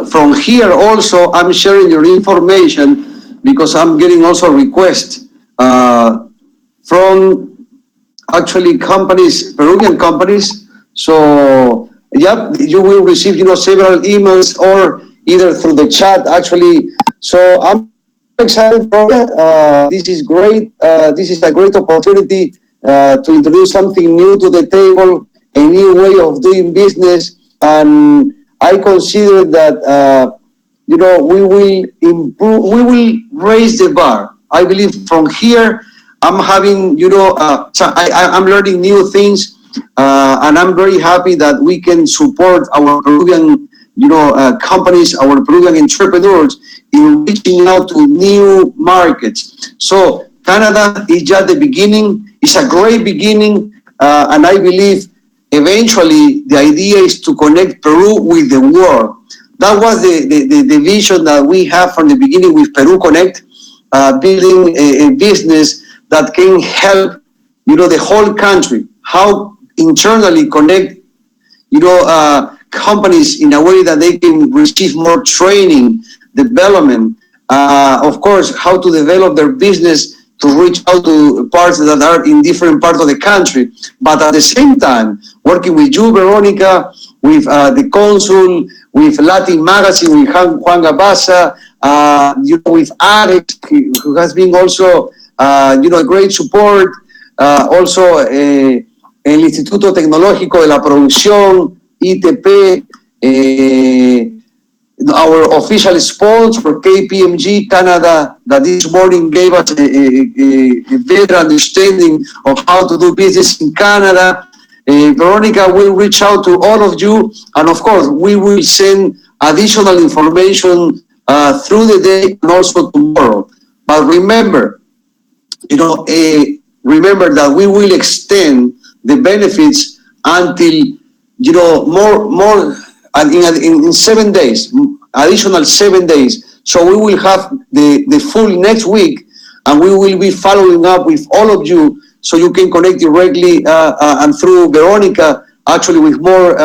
From here also, I'm sharing your information because I'm getting also requests from actually companies, Peruvian companies. So, yep, you will receive, several emails or either through the chat actually. So I'm excited for it. This is great. This is a great opportunity to introduce something new to the table, a new way of doing business. And I consider that, we will improve, we will raise the bar. I believe from here, I'm having, I'm learning new things, and I'm very happy that we can support our Peruvian, companies, our Peruvian entrepreneurs in reaching out to new markets. So Canada is just the beginning. It's a great beginning, and I believe eventually the idea is to connect Peru with the world. That was the vision that we have from the beginning with Peru Connect, building a business that can help, the whole country, how internally connect, companies in a way that they can receive more training, development, of course, how to develop their business to reach out to parts that are in different parts of the country. But at the same time, working with you, Veronica, with the Consul, with Latin Magazine, with Juan Gabasa, with Alex, who has been also, a great support, also el Instituto Tecnológico de la Producción, ITP, our official sponsor, KPMG Canada, that this morning gave us a better understanding of how to do business in Canada. Veronica will reach out to all of you, and of course, we will send additional information through the day and also tomorrow. But remember, remember that we will extend the benefits until, more in 7 days, additional 7 days. So we will have the full next week, and we will be following up with all of you, so you can connect directly and through Veronica, actually with more,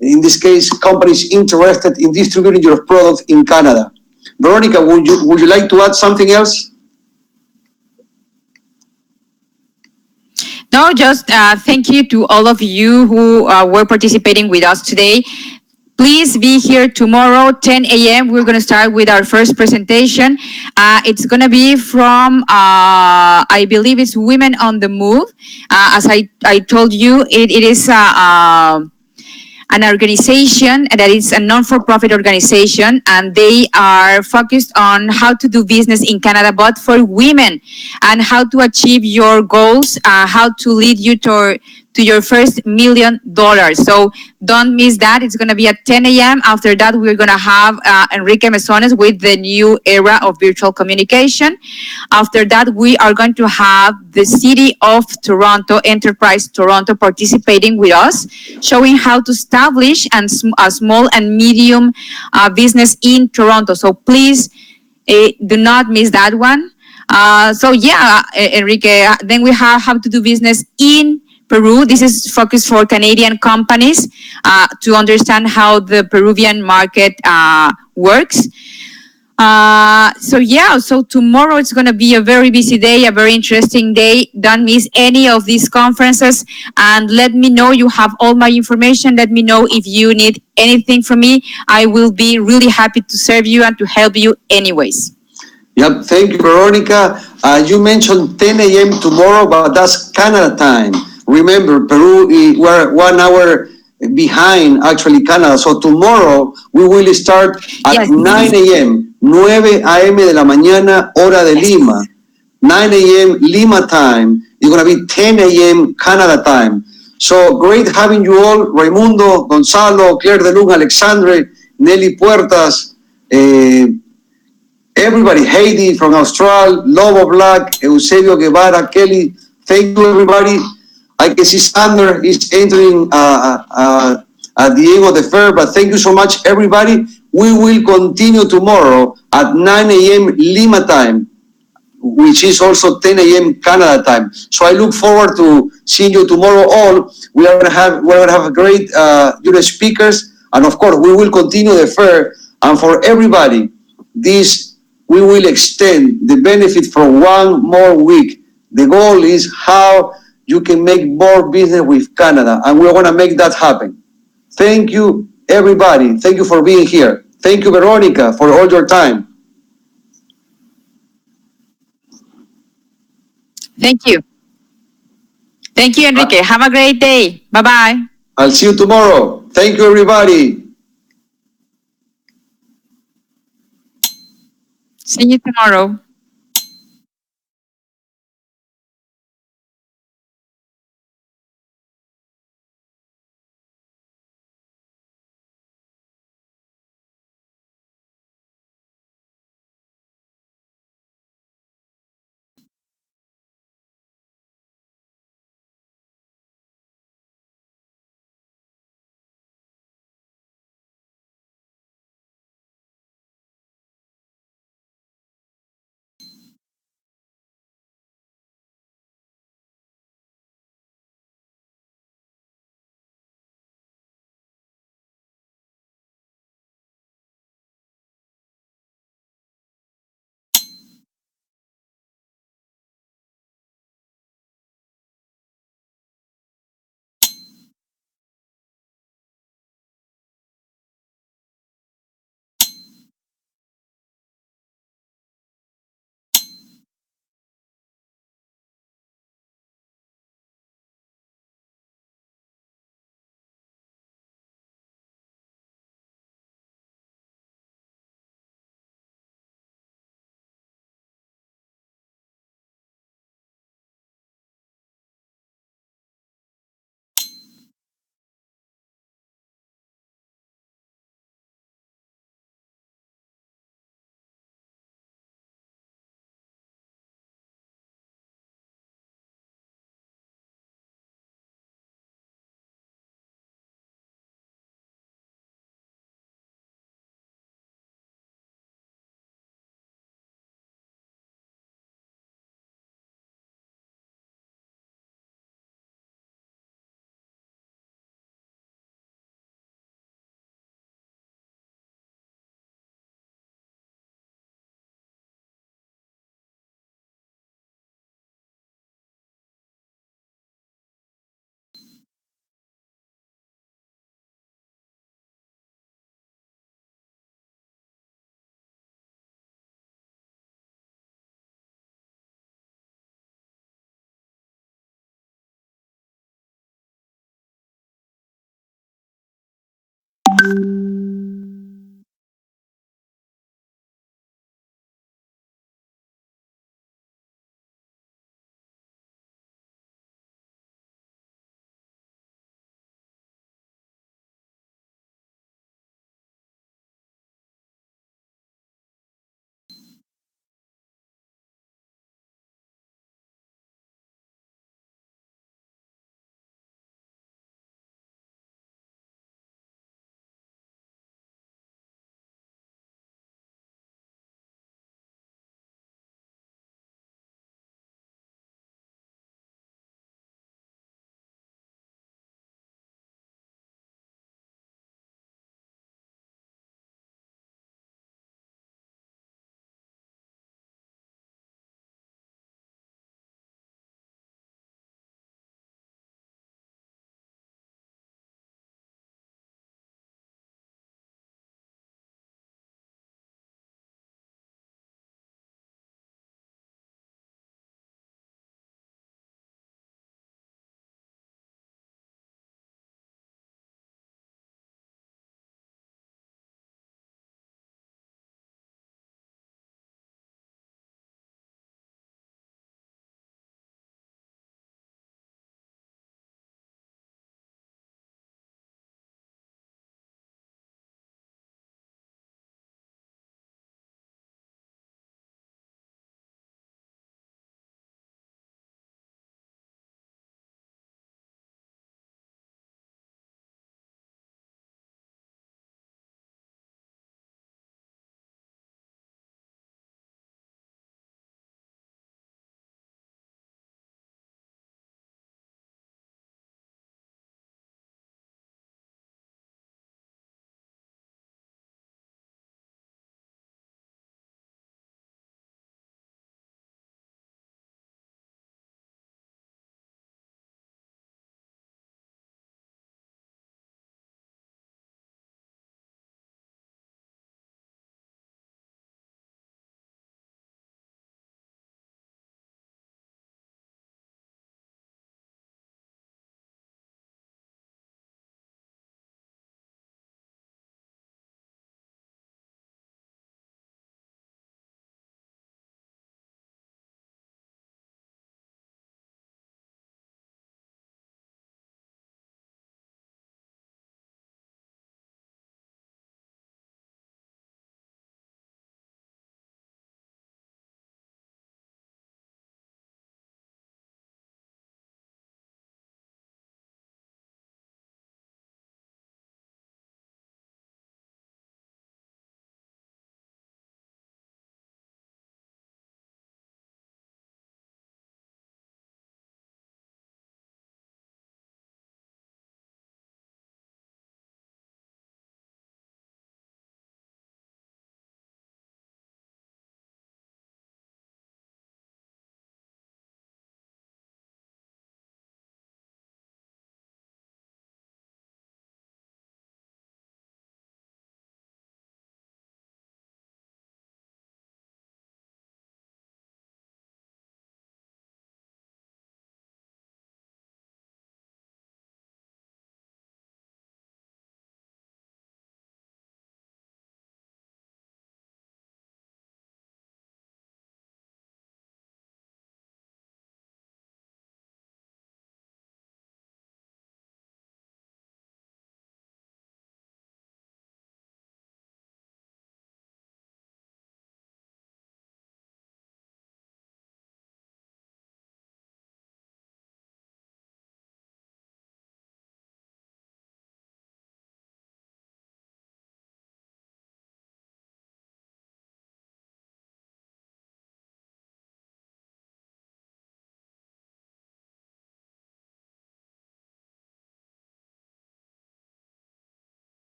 in this case, companies interested in distributing your product in Canada. Veronica, would you like to add something else? No, just thank you to all of you who were participating with us today. Please be here tomorrow, 10 a.m. We're going to start with our first presentation. It's going to be from, I believe it's Women on the Move. As I told you, it is an organization that is a non-for-profit organization, and they are focused on how to do business in Canada, but for women, and how to achieve your goals, how to lead you to your first $1 million. So don't miss that. It's going to be at 10 a.m. After that, we're going to have Enrique Mesones with the new era of virtual communication. After that, we are going to have the City of Toronto, Enterprise Toronto, participating with us, showing how to establish a small and medium business in Toronto. So please do not miss that one. So yeah, Enrique, then we have how to do business in Peru. This is focused for Canadian companies to understand how the Peruvian market works. So tomorrow it's going to be a very busy day, a very interesting day. Don't miss any of these conferences, and let me know. You have all my information. Let me know if you need anything from me. I will be really happy to serve you and to help you anyways. Yep, thank you, Veronica. You mentioned 10 a.m. tomorrow, but that's Canada time. Remember, Peru, we're 1 hour behind actually Canada. So tomorrow we will start at Yes. 9 a.m., 9 a.m. de la mañana, hora de Lima. 9 a.m. Lima time. It's going to be 10 a.m. Canada time. So great having you all. Raimundo, Gonzalo, Claire de Luna, Alexandre, Nelly Puertas, everybody, Heidi from Australia, Lobo Black, Eusebio Guevara, Kelly. Thank you, everybody. I can see Sander is entering at the end of the fair, but thank you so much, everybody. We will continue tomorrow at 9 a.m. Lima time, which is also 10 a.m. Canada time. So I look forward to seeing you tomorrow. All we're gonna have a great speakers, and of course we will continue the fair. And for everybody, this we will extend the benefit for 1 more week. The goal is how you can make more business with Canada, and we're gonna make that happen. Thank you, everybody. Thank you for being here. Thank you, Veronica, for all your time. Thank you. Thank you, Enrique. Have a great day. Bye-bye. I'll see you tomorrow. Thank you, everybody. See you tomorrow.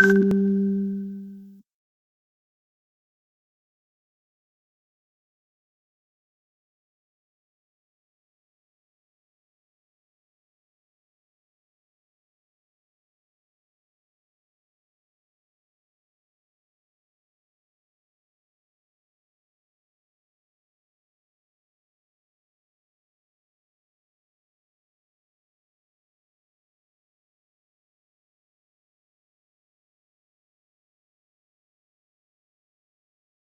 you.